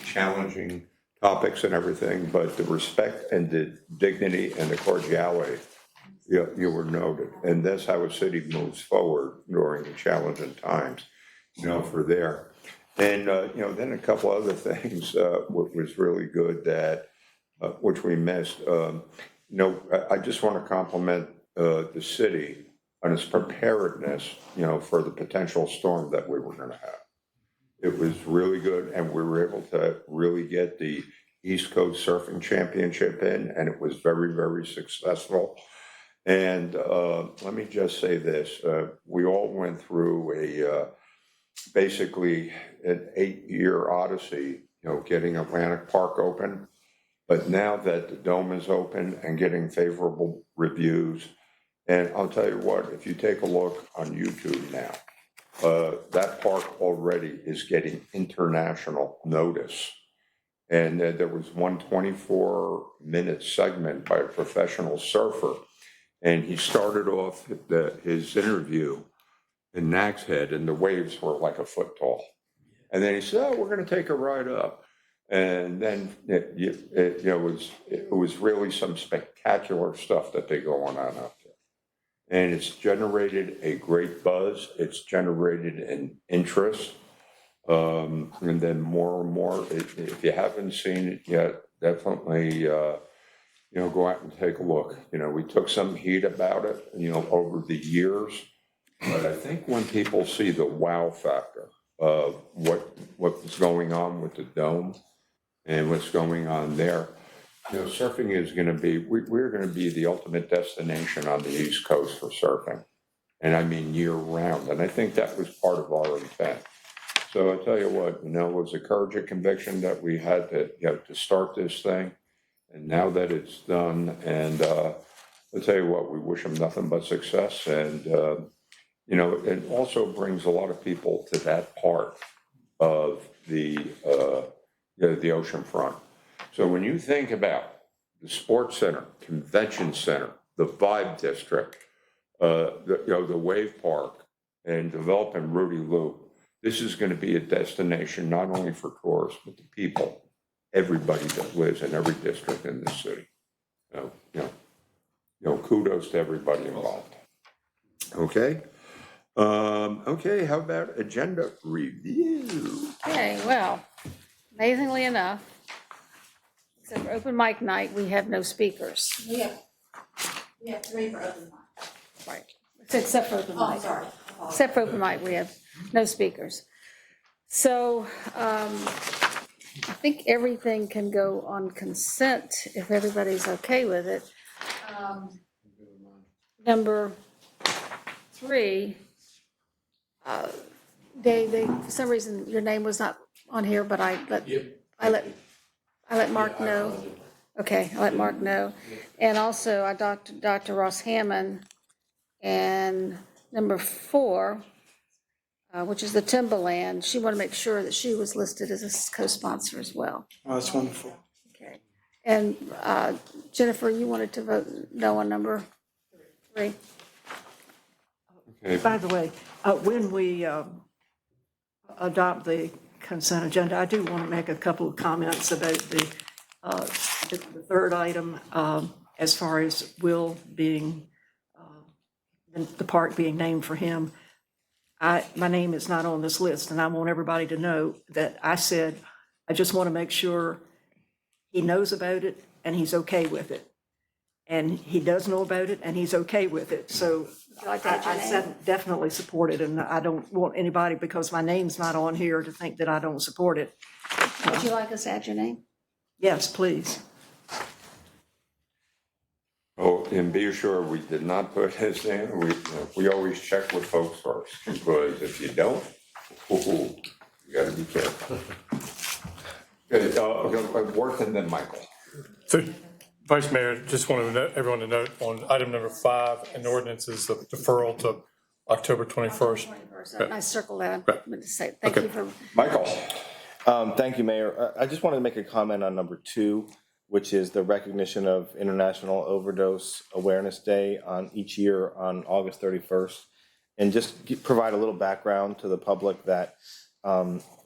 challenging topics and everything, but the respect and the dignity and the cordiality, you were noted. And that's how a city moves forward during the challenging times, for there. And, then a couple other things, was really good that, which we missed. I just want to compliment the city on its preparedness, for the potential storm that we were going to have. It was really good, and we were able to really get the East Coast Surfing Championship in, and it was very, very successful. And let me just say this, we all went through basically an 8-year odyssey, getting Atlantic Park open. But now that the dome is open and getting favorable reviews, and I'll tell you what, if you take a look on YouTube now, that park already is getting international notice. And there was one 24-minute segment by a professional surfer, and he started off his interview in Nags Head, and the waves were like a foot tall. And then he said, "Oh, we're going to take a ride up." And then it was really some spectacular stuff that they go on up there. And it's generated a great buzz. It's generated an interest. And then more and more, if you haven't seen it yet, definitely, go out and take a look. We took some heat about it, over the years. But I think when people see the wow factor of what's going on with the dome and what's going on there, surfing is going to be, we're going to be the ultimate destination on the East Coast for surfing. And I mean year round. And I think that was part of our intent. So I tell you what, it was a courage and conviction that we had to start this thing. And now that it's done, and I'll tell you what, we wish them nothing but success. And, it also brings a lot of people to that part of the ocean front. So when you think about the sports center, convention center, the Vibe District, the Wave Park, and developing Rudy Loop, this is going to be a destination not only for tourists, but the people, everybody that lives in every district in this city. Kudos to everybody involved. Okay. Okay, how about agenda review? Okay, well, amazingly enough, except for open mic night, we have no speakers. We have 3 for open mic. Right, except for open mic. Oh, sorry. Except for open mic, we have no speakers. So I think everything can go on consent if everybody's okay with it. Number 3, Dave, for some reason, your name was not on here, but I let Mark know. Okay, I let Mark know. And also, I talked to Dr. Ross Hammond. And number 4, which is the Timberland, she wanted to make sure that she was listed as a co-sponsor as well. Oh, that's wonderful. Okay. And Jennifer, you wanted to vote no on number 3? Okay. By the way, when we adopt the consent agenda, I do want to make a couple of comments about the 3rd item, as far as Will being, the park being named for him. My name is not on this list, and I want everybody to know that I said, I just want to make sure he knows about it and he's okay with it. And he does know about it and he's okay with it. So I said definitely support it, and I don't want anybody, because my name's not on here, to think that I don't support it. Would you like us to add your name? Yes, please. Oh, and be assured, we did not put his in. We always check with folks first, because if you don't, you got to be careful. Worth and then Michael. So, Vice Mayor, just wanted everyone to note on item number 5, an ordinance is the deferral to October 21st. I circled that. I meant to say, thank you for. Michael. Thank you, Mayor. I just wanted to make a comment on number 2, which is the recognition of International Overdose Awareness Day on each year on August 31st. And just provide a little background to the public that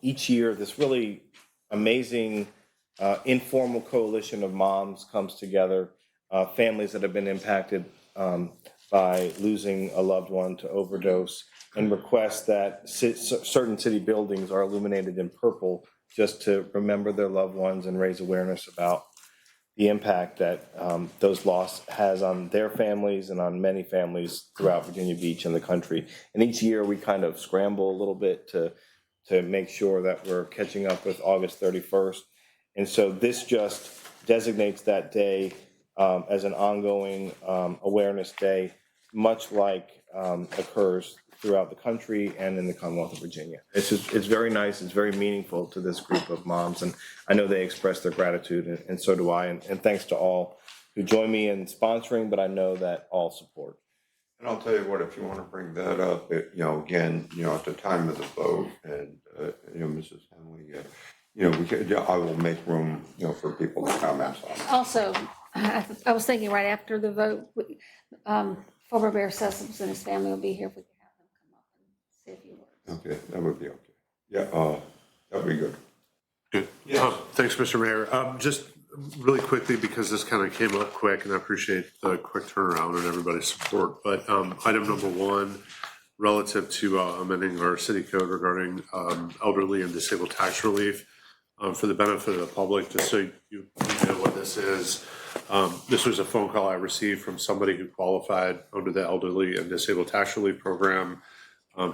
each year this really amazing informal coalition of moms comes together, families that have been impacted by losing a loved one to overdose, and request that certain city buildings are illuminated in purple just to remember their loved ones and raise awareness about the impact that those loss has on their families and on many families throughout Virginia Beach and the country. And each year we kind of scramble a little bit to make sure that we're catching up with August 31st. And so this just designates that day as an ongoing awareness day, much like occurs throughout the country and in the Commonwealth of Virginia. It's very nice. It's very meaningful to this group of moms, and I know they express their gratitude, and so do I. And thanks to all who join me in sponsoring, but I know that all support. And I'll tell you what, if you want to bring that up, again, at the time of the vote, and Mrs. Henley, I will make room, for people to comment on it. Also, I was thinking right after the vote, former Mayor Sessoms and his family will be here if we can have them come up and say a few words. Okay, that would be okay. Yeah, that'd be good. Good. Yes. Thanks, Mr. Mayor. Just really quickly, because this kind of came up quick, and I appreciate the quick turnaround and everybody's support. But item number one, relative to amending our city code regarding elderly and disabled tax relief, for the benefit of the public, just so you know what this is. This was a phone call I received from somebody who qualified under the elderly and disabled tax relief program.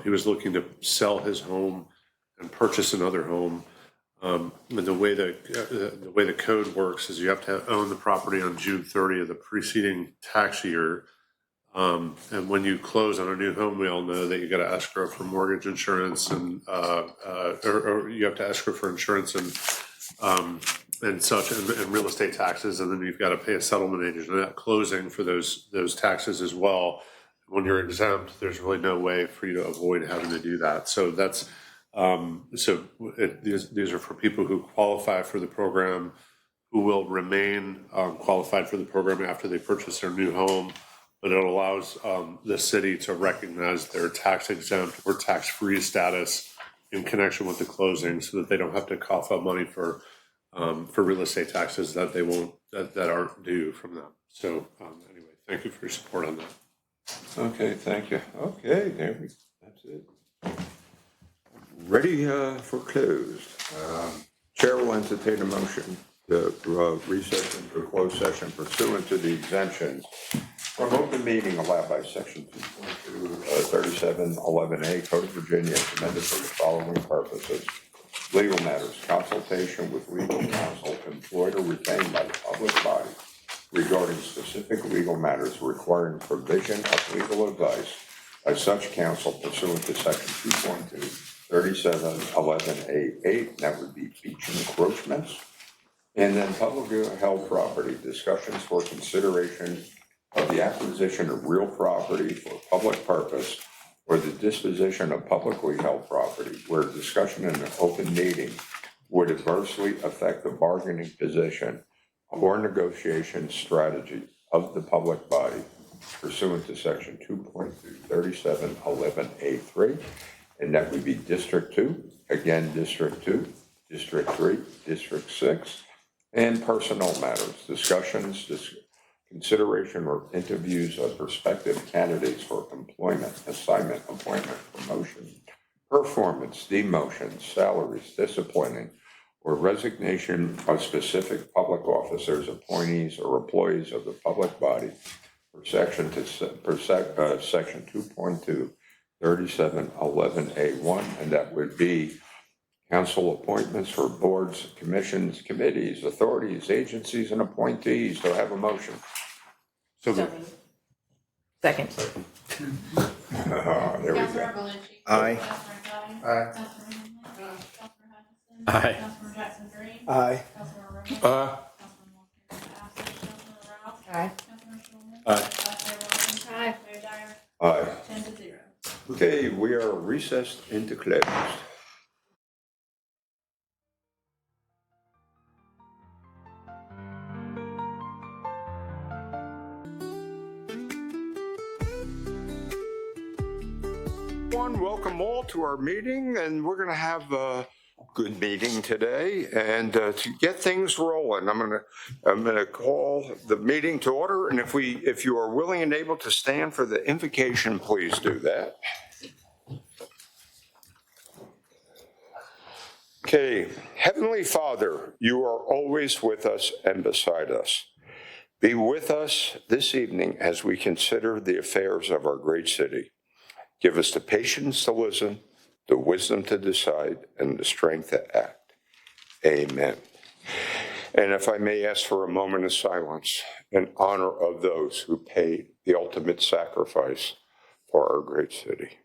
He was looking to sell his home and purchase another home. And the way the code works is you have to own the property on June 30 of the preceding tax year. And when you close on a new home, we all know that you got to escrow for mortgage insurance and or you have to escrow for insurance and such and real estate taxes, and then you've got to pay a settlement agent at closing for those taxes as well. When you're exempt, there's really no way for you to avoid having to do that. So that's these are for people who qualify for the program, who will remain qualified for the program after they purchase their new home. But it allows the city to recognize their tax exempt or tax free status in connection with the closing, so that they don't have to cough up money for real estate taxes that they won't that aren't due from them. So anyway, thank you for your support on that. Okay, thank you. Okay, that's it. Ready for closed. Chair will entertain a motion to recess into a closed session pursuant to the exemptions from open meeting allowed by section 2.2, 3711A Code of Virginia, as amended for the following purposes. Legal matters, consultation with legal counsel employed or retained by the public body regarding specific legal matters requiring provision of legal advice by such counsel pursuant to section 2.2, 3711A8, that would be beach encroachments. And then publicly held property, discussions for consideration of the acquisition of real property for public purpose or the disposition of publicly held property where discussion in an open meeting would adversely affect the bargaining position or negotiation strategy of the public body pursuant to section 2.2, 3711A3, and that would be District 2, again, District 2, District 3, District 6, and personnel matters, discussions, consideration or interviews of prospective candidates for employment, assignment, appointment, promotion, performance, demotion, salaries, disciplining, or resignation of specific public officers, appointees, or employees of the public body for section 2.2, 3711A1, and that would be council appointments for boards, commissions, committees, authorities, agencies, and appointees. Do I have a motion? So Second. There we go. Councilmember Belushi. Aye. Councilmember Dodd. Aye. Councilmember Henley. Councilmember Hutchinson. Aye. Councilmember Jackson Green. Aye. Councilmember Rowland. Aye. Councilmember Walker. Councilmember Rouse. Aye. Councilmember Shulman. Aye. Vice Mayor Williams. Aye. Mayor Dyer. Aye. 10-0. Okay, we are recessed into closed. Welcome all to our meeting, and we're going to have a good meeting today. And to get things rolling, I'm going to call the meeting to order. And if you are willing and able to stand for the invocation, please do that. Okay, Heavenly Father, you are always with us and beside us. Be with us this evening as we consider the affairs of our great city. Give us the patience to listen, the wisdom to decide, and the strength to act. Amen. And if I may ask for a moment of silence in honor of those who paid the ultimate sacrifice for our great city.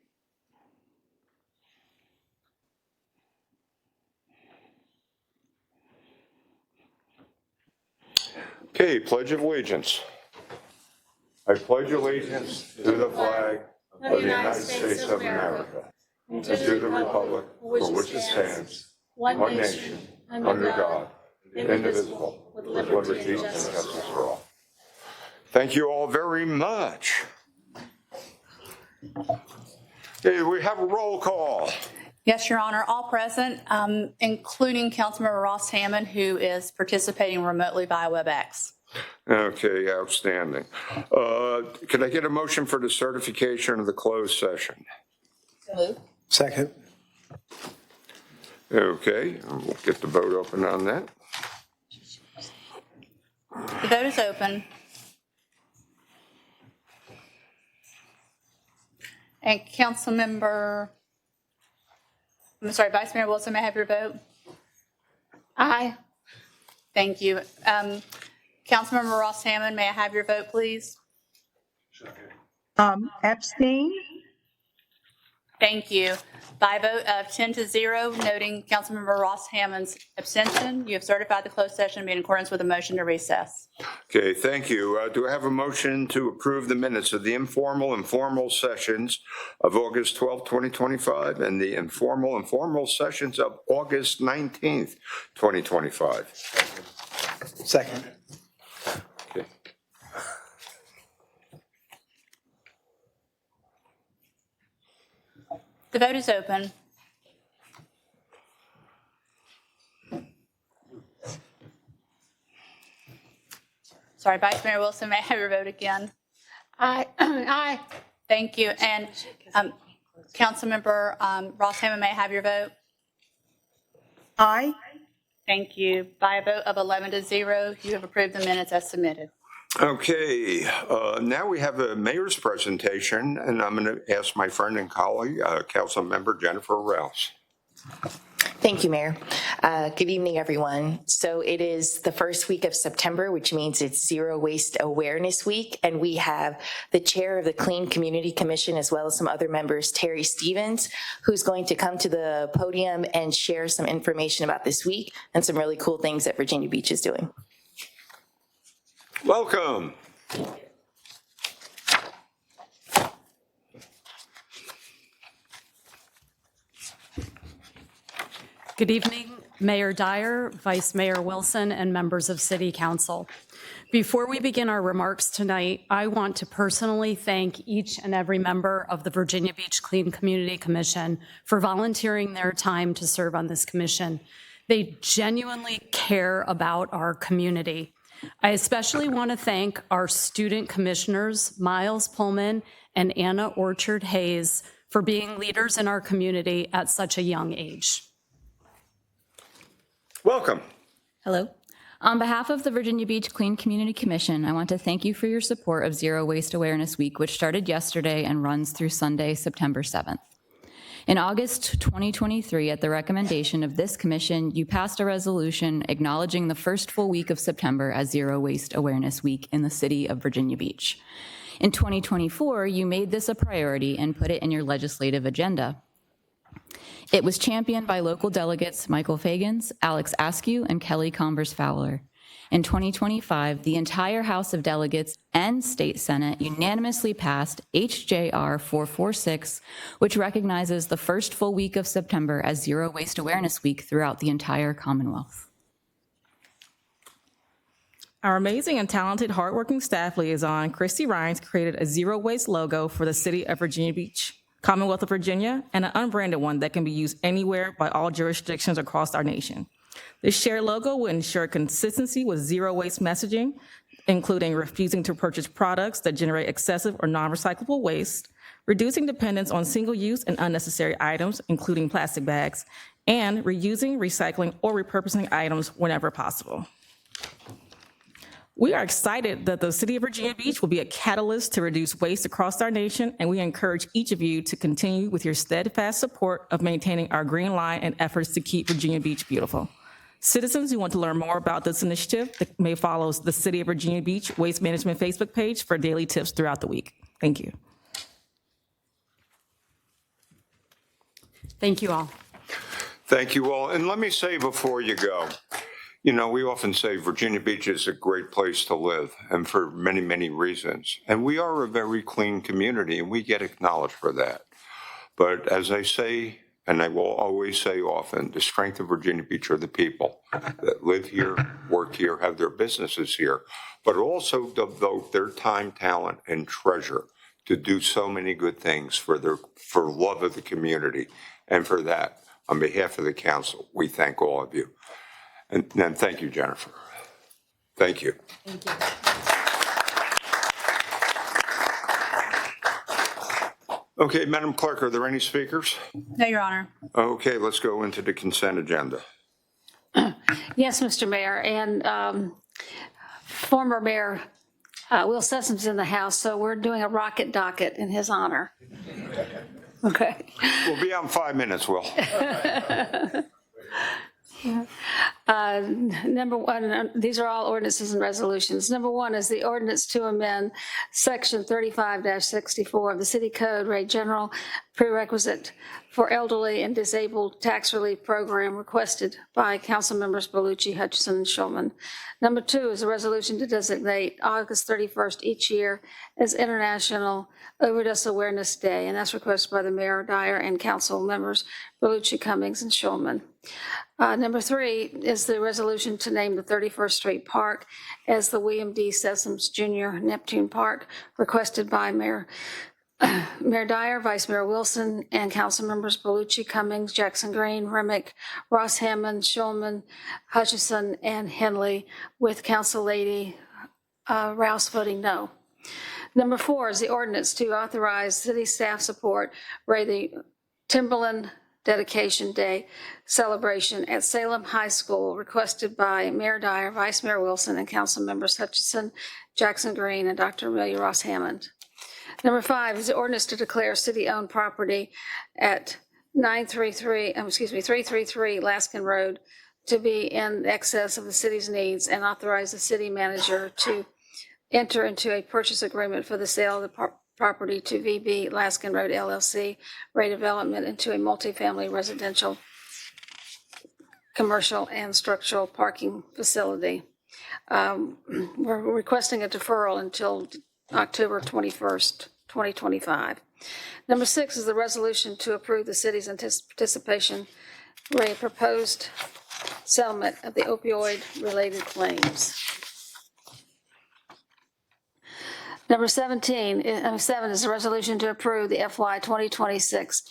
Okay, Pledge of Allegiance. I pledge allegiance to the flag of the United States of America and to the republic for which it stands, one nation, under God, indivisible, with liberty and justice for all. Thank you all very much. Okay, we have a roll call. Yes, Your Honor, all present, including Councilmember Ross Hammond, who is participating remotely via WebEx. Okay, outstanding. Can I get a motion for the certification of the closed session? So moved. Second. Okay, we'll get the vote open on that. The vote is open. And Councilmember, I'm sorry, Vice Mayor Wilson, may I have your vote? Aye. Thank you. Councilmember Ross Hammond, may I have your vote, please? Abstain. Thank you. By a vote of 10-0, noting Councilmember Ross Hammond's abstention, you have certified the closed session to be in accordance with the motion to recess. Okay, thank you. Do I have a motion to approve the minutes of the informal and formal sessions of August 12th, 2025, and the informal and formal sessions of August 19th, 2025? Second. Okay. The vote is open. Sorry, Vice Mayor Wilson, may I have your vote again? Aye. Aye. Thank you. And Councilmember Ross Hammond, may I have your vote? Aye. Thank you. By a vote of 11-0, you have approved the minutes as submitted. Okay, now we have a mayor's presentation, and I'm going to ask my friend and colleague, Councilmember Jennifer Rouse. Thank you, Mayor. Good evening, everyone. So it is the first week of September, which means it's Zero Waste Awareness Week, and we have the chair of the Clean Community Commission, as well as some other members, Terry Stevens, who's going to come to the podium and share some information about this week and some really cool things that Virginia Beach is doing. Welcome. Good evening, Mayor Dyer, Vice Mayor Wilson, and members of City Council. Before we begin our remarks tonight, I want to personally thank each and every member of the Virginia Beach Clean Community Commission for volunteering their time to serve on this commission. They genuinely care about our community. I especially want to thank our student commissioners, Miles Pullman and Anna Orchard Hayes, for being leaders in our community at such a young age. Welcome. Hello. On behalf of the Virginia Beach Clean Community Commission, I want to thank you for your support of Zero Waste Awareness Week, which started yesterday and runs through Sunday, September 7th. In August 2023, at the recommendation of this commission, you passed a resolution acknowledging the first full week of September as Zero Waste Awareness Week in the city of Virginia Beach. In 2024, you made this a priority and put it in your legislative agenda. It was championed by local delegates Michael Fagans, Alex Askew, and Kelly Converse-Fowler. In 2025, the entire House of Delegates and State Senate unanimously passed HJR 446, which recognizes the first full week of September as Zero Waste Awareness Week throughout the entire Commonwealth. Our amazing and talented hardworking staff liaison, Christy Rhines, created a zero waste logo for the city of Virginia Beach, Commonwealth of Virginia, and an unbranded one that can be used anywhere by all jurisdictions across our nation. This shared logo will ensure consistency with zero waste messaging, including refusing to purchase products that generate excessive or non-recyclable waste, reducing dependence on single-use and unnecessary items, including plastic bags, and reusing, recycling, or repurposing items whenever possible. We are excited that the City of Virginia Beach will be a catalyst to reduce waste across our nation, and we encourage each of you to continue with your steadfast support of maintaining our green line and efforts to keep Virginia Beach beautiful. Citizens who want to learn more about this initiative may follow the City of Virginia Beach Waste Management Facebook page for daily tips throughout the week. Thank you. Thank you all. Thank you all. And let me say before you go, You know, we often say Virginia Beach is a great place to live, and for many, many reasons. And we are a very clean community, and we get acknowledged for that. But as I say, and I will always say often, the strength of Virginia Beach are the people that live here, work here, have their businesses here, but also devote their time, talent, and treasure to do so many good things for love of the community. And for that, on behalf of the council, we thank all of you. And thank you, Jennifer. Thank you. Thank you. Okay, Madam Clerk, are there any speakers? No, Your Honor. Okay, let's go into the consent agenda. Yes, Mr. Mayor, and former Mayor Will Sessom's in the house, so we're doing a rocket docket in his honor. Okay. We'll be out in 5 minutes, Will. Number one, these are all ordinances and resolutions. Number one is the ordinance to amend section 35-64 of the city code, rate general prerequisite for elderly and disabled tax relief program requested by council members Bellucci, Hutchison, and Schulman. Number two is a resolution to designate August 31st each year as International Overdose Awareness Day, and that's requested by the Mayor Dyer and council members Bellucci, Cummings, and Schulman. Number three is the resolution to name the 31st Street Park as the William D. Sessoms Jr. Neptune Park, requested by Mayor Dyer, Vice Mayor Wilson, and council members Bellucci, Cummings, Jackson Green, Remick, Ross Hammond, Schulman, Hutchison, and Henley, with Council Lady Rouse voting no. Number four is the ordinance to authorize city staff support for the Timberland Dedication Day celebration at Salem High School, requested by Mayor Dyer, Vice Mayor Wilson, and council members Hutchison, Jackson Green, and Dr. Amelia Ross Hammond. Number five is the ordinance to declare city-owned property at 333 Laskin Road to be in excess of the city's needs, and authorize the city manager to enter into a purchase agreement for the sale of the property to VB Laskin Road LLC, redevelopment into a multifamily residential, commercial, and structural parking facility. We're requesting a deferral until October 21st, 2025. Number six is the resolution to approve the city's participation for a proposed settlement of the opioid-related claims. Number 7 is a resolution to approve the FY 2026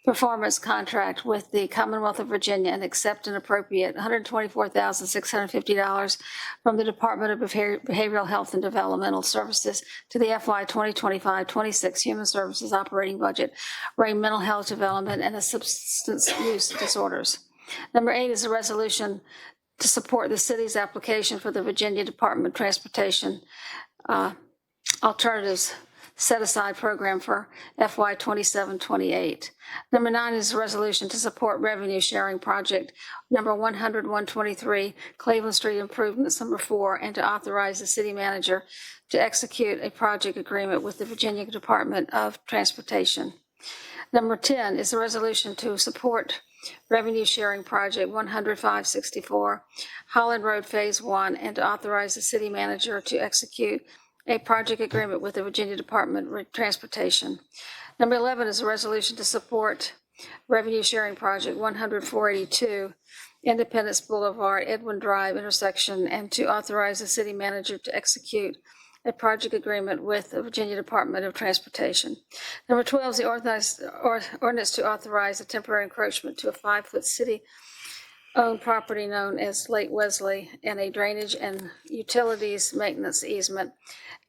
performance contract with the Commonwealth of Virginia and accept and appropriate $124,650 from the Department of Behavioral Health and Developmental Services to the FY 2025-26 Human Services Operating Budget, RAIN Mental Health Development and Substance Use Disorders. Number 8 is a resolution to support the city's application for the Virginia Department of Transportation Alternatives Set-Aside Program for FY 27-28. Number 9 is a resolution to support revenue sharing project number 100-123 Cleveland Street Improvements number 4, and to authorize the city manager to execute a project agreement with the Virginia Department of Transportation. Number 10 is a resolution to support revenue sharing project 100-564 Holland Road Phase 1, and to authorize the city manager to execute a project agreement with the Virginia Department of Transportation. Number 11 is a resolution to support revenue sharing project 100-482 Independence Boulevard, Edwin Drive intersection, and to authorize the city manager to execute a project agreement with the Virginia Department of Transportation. Number 12 is the ordinance to authorize a temporary encroachment to a 5-foot city-owned property known as Lake Wesley and a drainage and utilities maintenance easement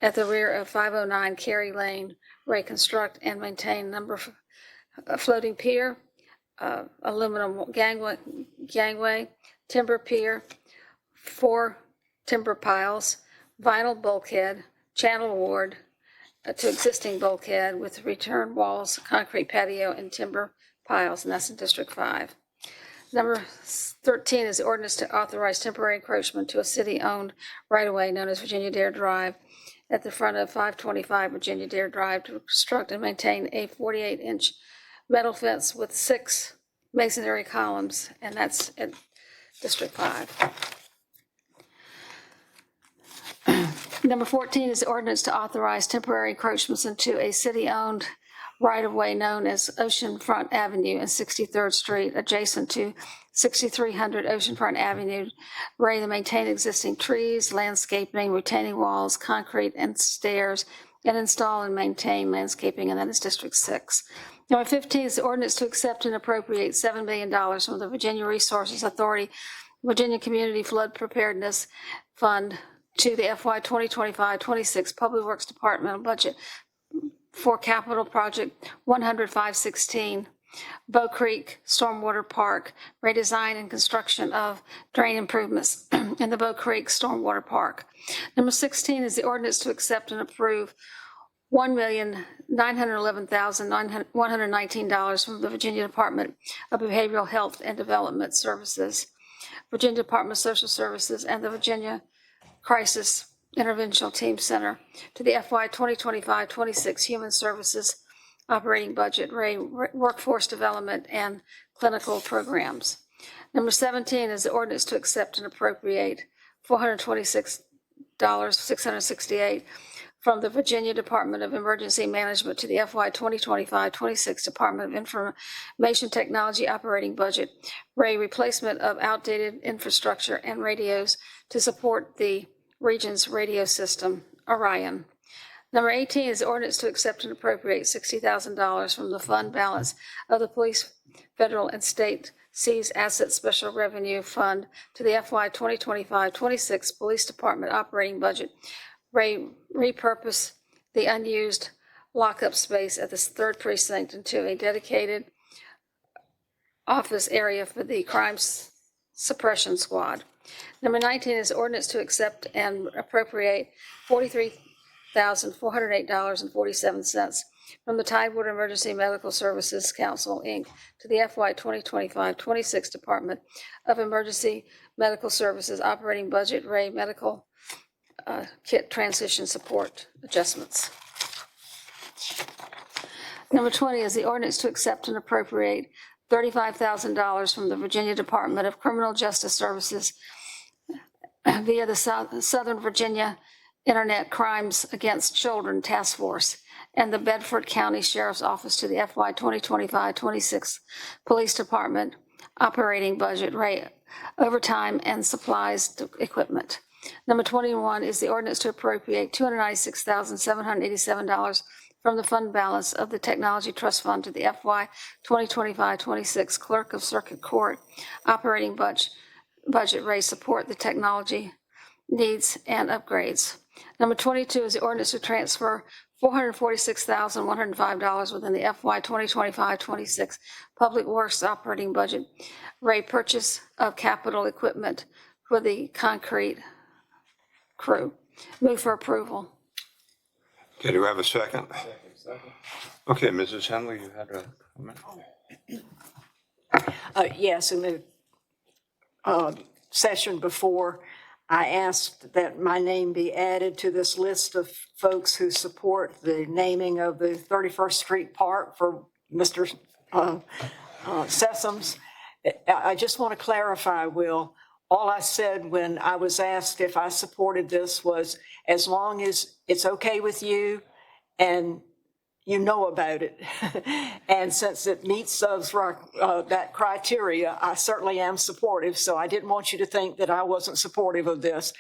at the rear of 509 Cary Lane, reconstruct and maintain number floating pier, aluminum gangway, timber pier, 4 timber piles, vinyl bulkhead, channel ward to existing bulkhead with return walls, concrete patio, and timber piles, and that's in District 5. Number 13 is the ordinance to authorize temporary encroachment to a city-owned right-of-way known as Virginia Dare Drive at the front of 525 Virginia Dare Drive to construct and maintain a 48-inch metal fence with 6 masonry columns, and that's in District 5. Number 14 is the ordinance to authorize temporary encroachments into a city-owned right-of-way known as Oceanfront Avenue and 63rd Street, adjacent to 6300 Oceanfront Avenue. Ray, to maintain existing trees, landscaping, retaining walls, concrete, and stairs, and install and maintain landscaping, and that is District 6. Number 15 is the ordinance to accept and appropriate $7 million from the Virginia Resources Authority, Virginia Community Flood Preparedness Fund to the FY 2025-26 Public Works Departmental budget for capital project 100-516, Bow Creek Stormwater Park, redesign and construction of drain improvements in the Bow Creek Stormwater Park. Number 16 is the ordinance to accept and approve $1,911,119 from the Virginia Department of Behavioral Health and Development Services, Virginia Department of Social Services, and the Virginia Crisis Intervention Team Center to the FY 2025-26 Human Services Operating Budget, Workforce Development, and Clinical Programs. Number 17 is the ordinance to accept and appropriate $426,668 from the Virginia Department of Emergency Management to the FY 2025-26 Department of Information Technology Operating Budget, replacement of outdated infrastructure and radios to support the region's radio system, Orion. Number 18 is the ordinance to accept and appropriate $60,000 from the fund balance of the police, federal, and state Seized Asset Special Revenue Fund to the FY 2025-26 Police Department operating budget. Repurpose the unused lockup space at the 3rd Precinct into a dedicated office area for the Crime Suppression Squad. Number 19 is ordinance to accept and appropriate $43,408.47 from the Tidewater Emergency Medical Services Council, Inc. to the FY 2025-26 Department of Emergency Medical Services operating budget, medical kit transition support adjustments. Number 20 is the ordinance to accept and appropriate $35,000 from the Virginia Department of Criminal Justice Services via the Southern Virginia Internet Crimes Against Children Task Force and the Bedford County Sheriff's Office to the FY 2025-26 Police Department operating budget, overtime and supplies equipment. Number 21 is the ordinance to appropriate $296,787 from the fund balance of the Technology Trust Fund to the FY 2025-26 Clerk of Circuit Court operating budget rate support the technology needs and upgrades. Number 22 is the ordinance to transfer $446,105 within the FY 2025-26 Public Works operating budget, purchase of capital equipment for the concrete crew. Move for approval. Okay, do we have a second? Okay, Mrs. Henley, you had a comment? Yes, in the session before, I asked that my name be added to this list of folks who support the naming of the 31st Street Park for Mr. Sessoms. I just want to clarify, Will, all I said when I was asked if I supported this was, as long as it's okay with you and you know about it. And since it meets those that criteria, I certainly am supportive. So I didn't want you to think that I wasn't supportive of this.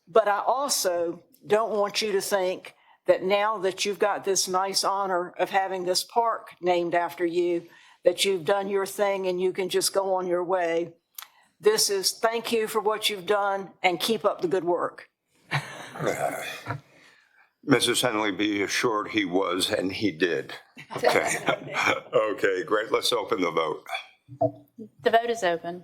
But I also don't want you to think that now that you've got this nice honor of having this park named after you, that you've done your thing and you can just go on your way. This is thank you for what you've done and keep up the good work. Mrs. Henley, be assured he was, and he did. Okay. Okay, great. Let's open the vote. The vote is open.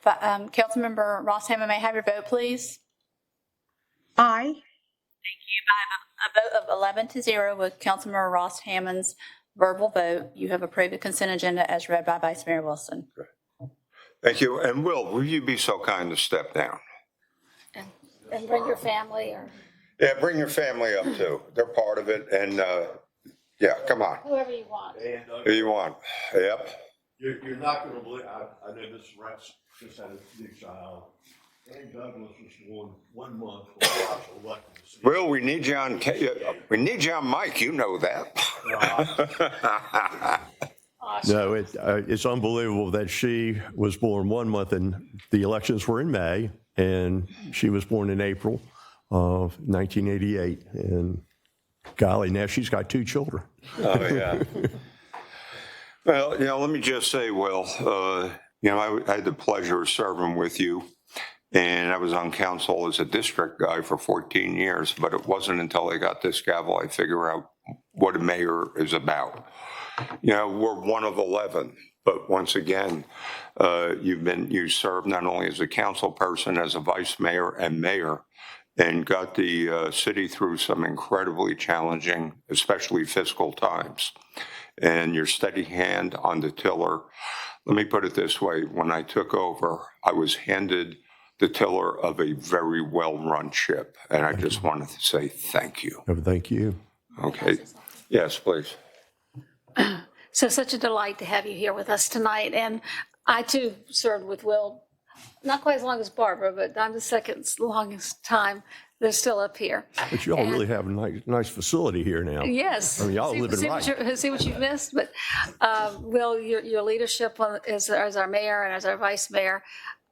Councilmember Ross Hammond, may I have your vote, please? Aye. Thank you. I have a vote of 11-0 with Councilmember Ross Hammond's verbal vote. You have approved the consent agenda as read by Vice Mayor Wilson. Thank you. And will you be so kind to step down? And bring your family or Yeah, bring your family up too. They're part of it. And yeah, come on. whoever you want. Who you want? Yep. You're not gonna believe, I know Mr. Rex just had a new child. Ann Douglas was born 1 month before I was elected to see. Will, we need you on, we need you on mic, you know that. No, it's unbelievable that she was born 1 month, and the elections were in May, and she was born in April of 1988. And golly, now she's got 2 children. Oh, yeah. Well, let me just say, Will, I had the pleasure of serving with you, and I was on council as a district guy for 14 years, but it wasn't until I got this gavel I figured out what a mayor is about. We're one of 11, but once again, you served not only as a council person, as a vice mayor and mayor, and got the city through some incredibly challenging, especially fiscal times. And your steady hand on the tiller. Let me put it this way. When I took over, I was handed the tiller of a very well-run ship. And I just wanted to say thank you. Thank you. Okay. Yes, please. So such a delight to have you here with us tonight. And I too served with Will, not quite as long as Barbara, but I'm the second longest time. They're still up here. But y'all really have a nice facility here now. Yes. I mean, y'all living right. See what you've missed. But Will, your leadership as our mayor and as our vice mayor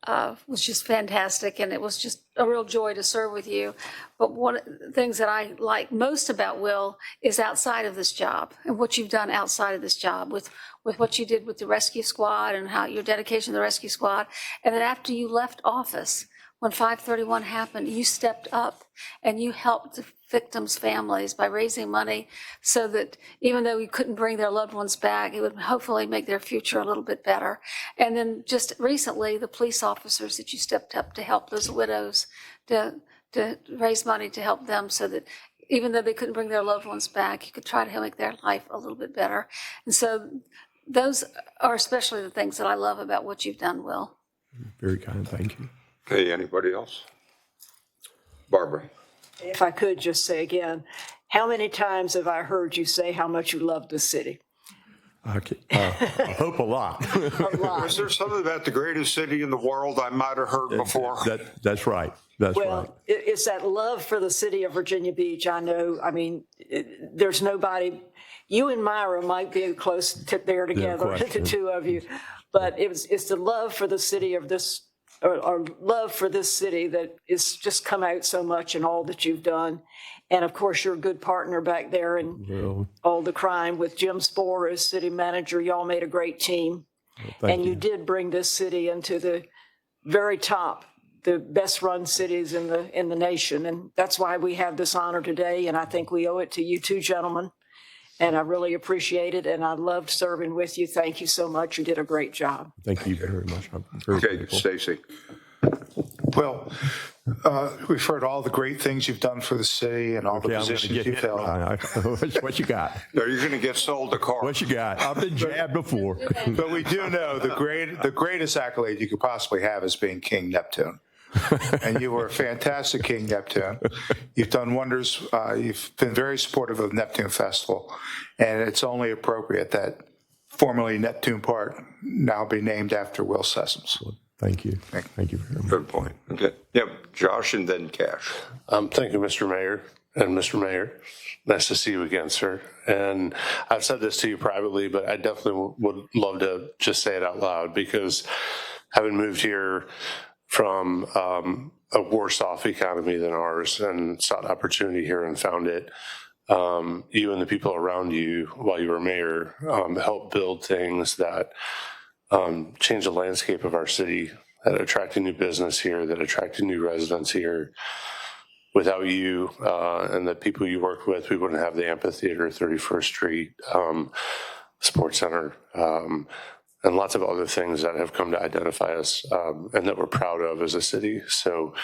was just fantastic, and it was just a real joy to serve with you. But one of the things that I like most about Will is outside of this job, and what you've done outside of this job with what you did with the rescue squad and how your dedication to the rescue squad. And then after you left office, when 531 happened, you stepped up and you helped the victims' families by raising money so that even though you couldn't bring their loved ones back, it would hopefully make their future a little bit better. And then just recently, the police officers that you stepped up to help those widows, to raise money to help them so that even though they couldn't bring their loved ones back, you could try to make their life a little bit better. And so those are especially the things that I love about what you've done, Will. Very kind, thank you. Okay, anybody else? Barbara. If I could just say again, how many times have I heard you say how much you love the city? Okay. I hope a lot. Was there something about the greatest city in the world I might have heard before? That's right. That's well, right. It's that love for the city of Virginia Beach. I know, there's nobody, you and Myra might be close there together, the two of you, but it's the love for the city of this, or love for this city that is just come out so much in all that you've done. And of course, you're a good partner back there in all the crime with Jim Sporer as city manager. Y'all made a great team. And you did bring this city into the very top, the best run cities in the nation. And that's why we have this honor today. And I think we owe it to you two gentlemen. And I really appreciate it. And I loved serving with you. Thank you so much. You did a great job. Thank you very much. I'm very grateful. Stacy. Well, we've heard all the great things you've done for the city and all the positions you've held. What you got? No, you're going to get sold a car. What you got? I've been jabbed before. But we do know the greatest accolade you could possibly have is being King Neptune. And you were a fantastic King Neptune. You've done wonders. You've been very supportive of Neptune Festival. And it's only appropriate that formerly Neptune Park now be named after Will Sessoms. Thank you. Thank you very much. Good point. Okay. Yep. Josh and then Cash. Thank you, Mr. Mayor. And Mr. Mayor, nice to see you again, sir. And I've said this to you privately, but I definitely would love to just say it out loud, because having moved here from a worse off economy than ours and sought opportunity here and found it, you and the people around you while you were mayor helped build things that change the landscape of our city, that attracted new business here, that attracted new residents here. Without you and the people you worked with, we wouldn't have the amphitheater, 31st Street, Sports Center, and lots of other things that have come to identify us and that we're proud of as a city. So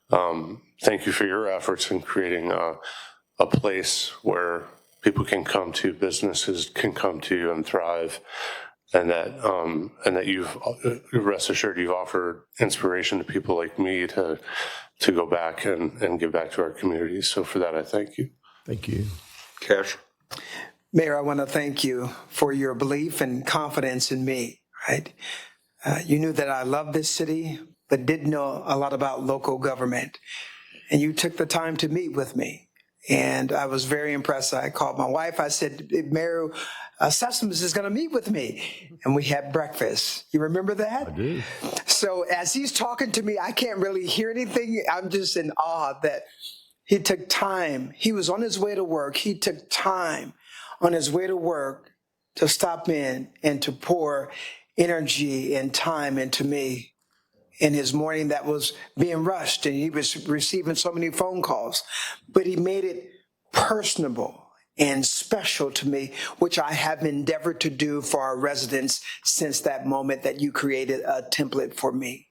thank you for your efforts in creating a place where people can come to, businesses can come to and thrive. And that you've, rest assured, you've offered inspiration to people like me to go back and give back to our communities. So for that, I thank you. Thank you. Cash. Mayor, I want to thank you for your belief and confidence in me. right? You knew that I loved this city, but didn't know a lot about local government. And you took the time to meet with me. And I was very impressed. I called my wife. I said, Mayor Sessoms is going to meet with me. And we had breakfast. You remember that? I do. So as he's talking to me, I can't really hear anything. I'm just in awe that he took time. He was on his way to work. He took time on his way to work to stop in and to pour energy and time into me in his morning that was being rushed, and he was receiving so many phone calls. But he made it personable and special to me, which I have endeavored to do for our residents since that moment that you created a template for me.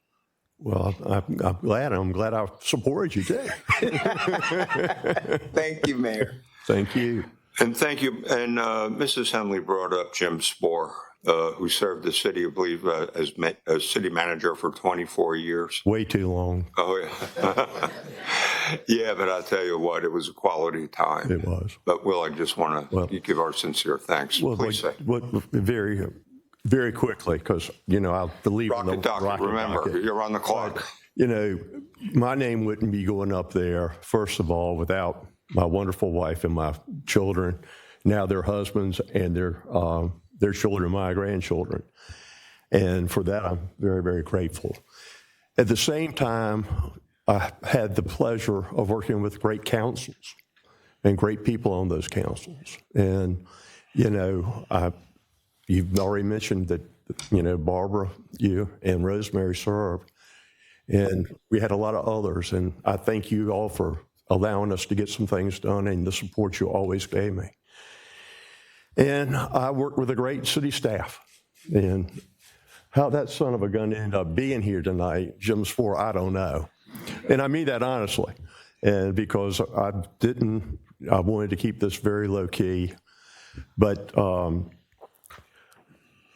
Well, I'm glad. I'm glad I supported you too. Thank you, Mayor. Thank you. And thank you. And Mrs. Henley brought up Jim Spohr, who served the city, I believe, as city manager for 24 years. Way too long. Oh, yeah. Yeah, but I'll tell you what, it was a quality time. It was. But Will, I just want to give our sincere thanks. Well, Please say. very, very quickly, because, I believe in the Rocket docket, remember, docket. you're on the clock. My name wouldn't be going up there, first of all, without my wonderful wife and my children, now their husbands and their children, my grandchildren. And for that, I'm very, very grateful. At the same time, I had the pleasure of working with great councils and great people on those councils. And, you've already mentioned that, Barbara, you and Rosemary served. And we had a lot of others. And I thank you all for allowing us to get some things done and the support you always gave me. And I worked with a great city staff. And how that son of a gun ended up being here tonight, Jim Spohr, I don't know. And I mean that honestly. And because I wanted to keep this very low key. But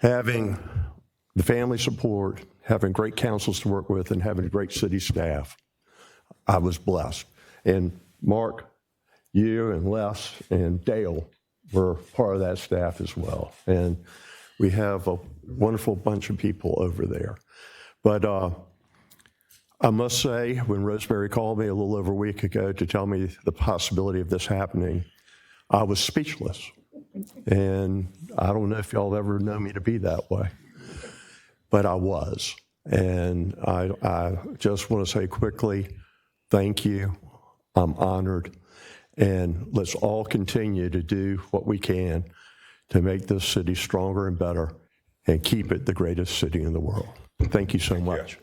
having the family support, having great councils to work with, and having a great city staff, I was blessed. And Mark, you and Les and Dale were part of that staff as well. And we have a wonderful bunch of people over there. But I must say, when Rosemary called me a little over a week ago to tell me the possibility of this happening, I was speechless. And I don't know if y'all ever know me to be that way, but I was. And I just want to say quickly, thank you. I'm honored. And let's all continue to do what we can to make this city stronger and better and keep it the greatest city in the world. Thank you so much.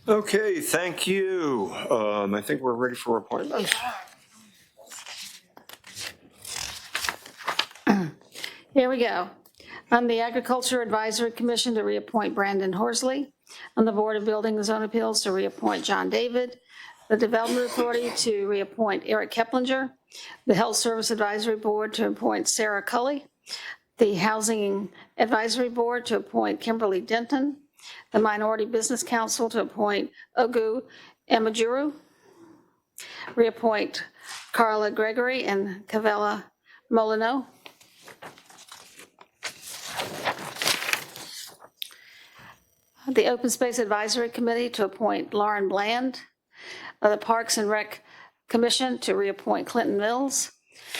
Okay, thank you. I think we're ready for appointments. Here we go. On the Agriculture Advisory Commission to reappoint Brandon Horsley. On the Board of Building and Zone Appeals to reappoint John David. The Development Authority to reappoint Eric Keplinger. The Health Service Advisory Board to appoint Sarah Cully. The Housing Advisory Board to appoint Kimberly Denton. The Minority Business Council to appoint Ogu Emajuru. Reappoint Carla Gregory and Cavella Molino. The Open Space Advisory Committee to appoint Lauren Bland. The Parks and Rec Commission to reappoint Clinton Mills.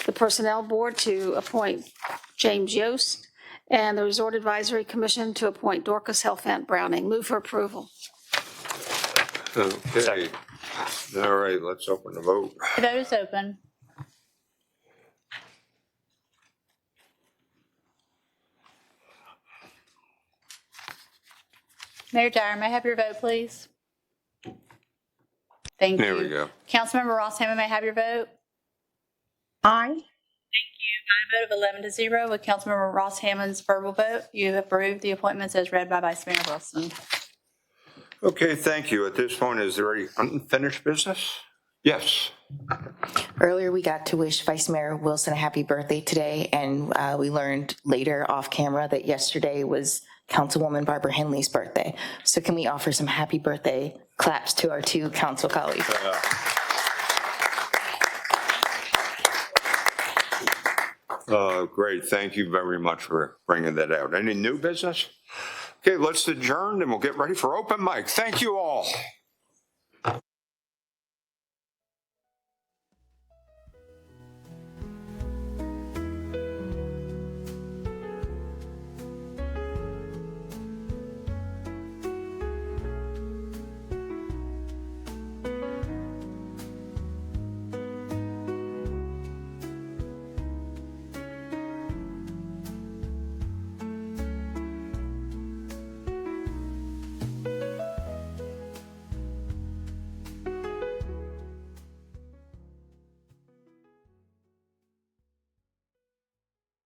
The Personnel Board to appoint James Yost. And the Resort Advisory Commission to appoint Dorcas Helfant Browning. Move for approval. Okay. All right, let's open the vote. The vote is open. Mayor Dyer, may I have your vote, please? Thank you. There we go. Councilmember Ross Hammond, may I have your vote? Aye. Thank you. By a vote of 11-0, with Councilmember Ross Hammond's verbal vote, you have approved the appointments as read by Vice Mayor Wilson. Okay, thank you. At this point, is there any unfinished business? Yes. Earlier, we got to wish Vice Mayor Wilson a happy birthday today, and we learned later off camera that yesterday was Councilwoman Barbara Henley's birthday. So can we offer some happy birthday claps to our two council colleagues? Great, thank you very much for bringing that out. Any new business? Okay, let's adjourn and we'll get ready for open mic. Thank you all.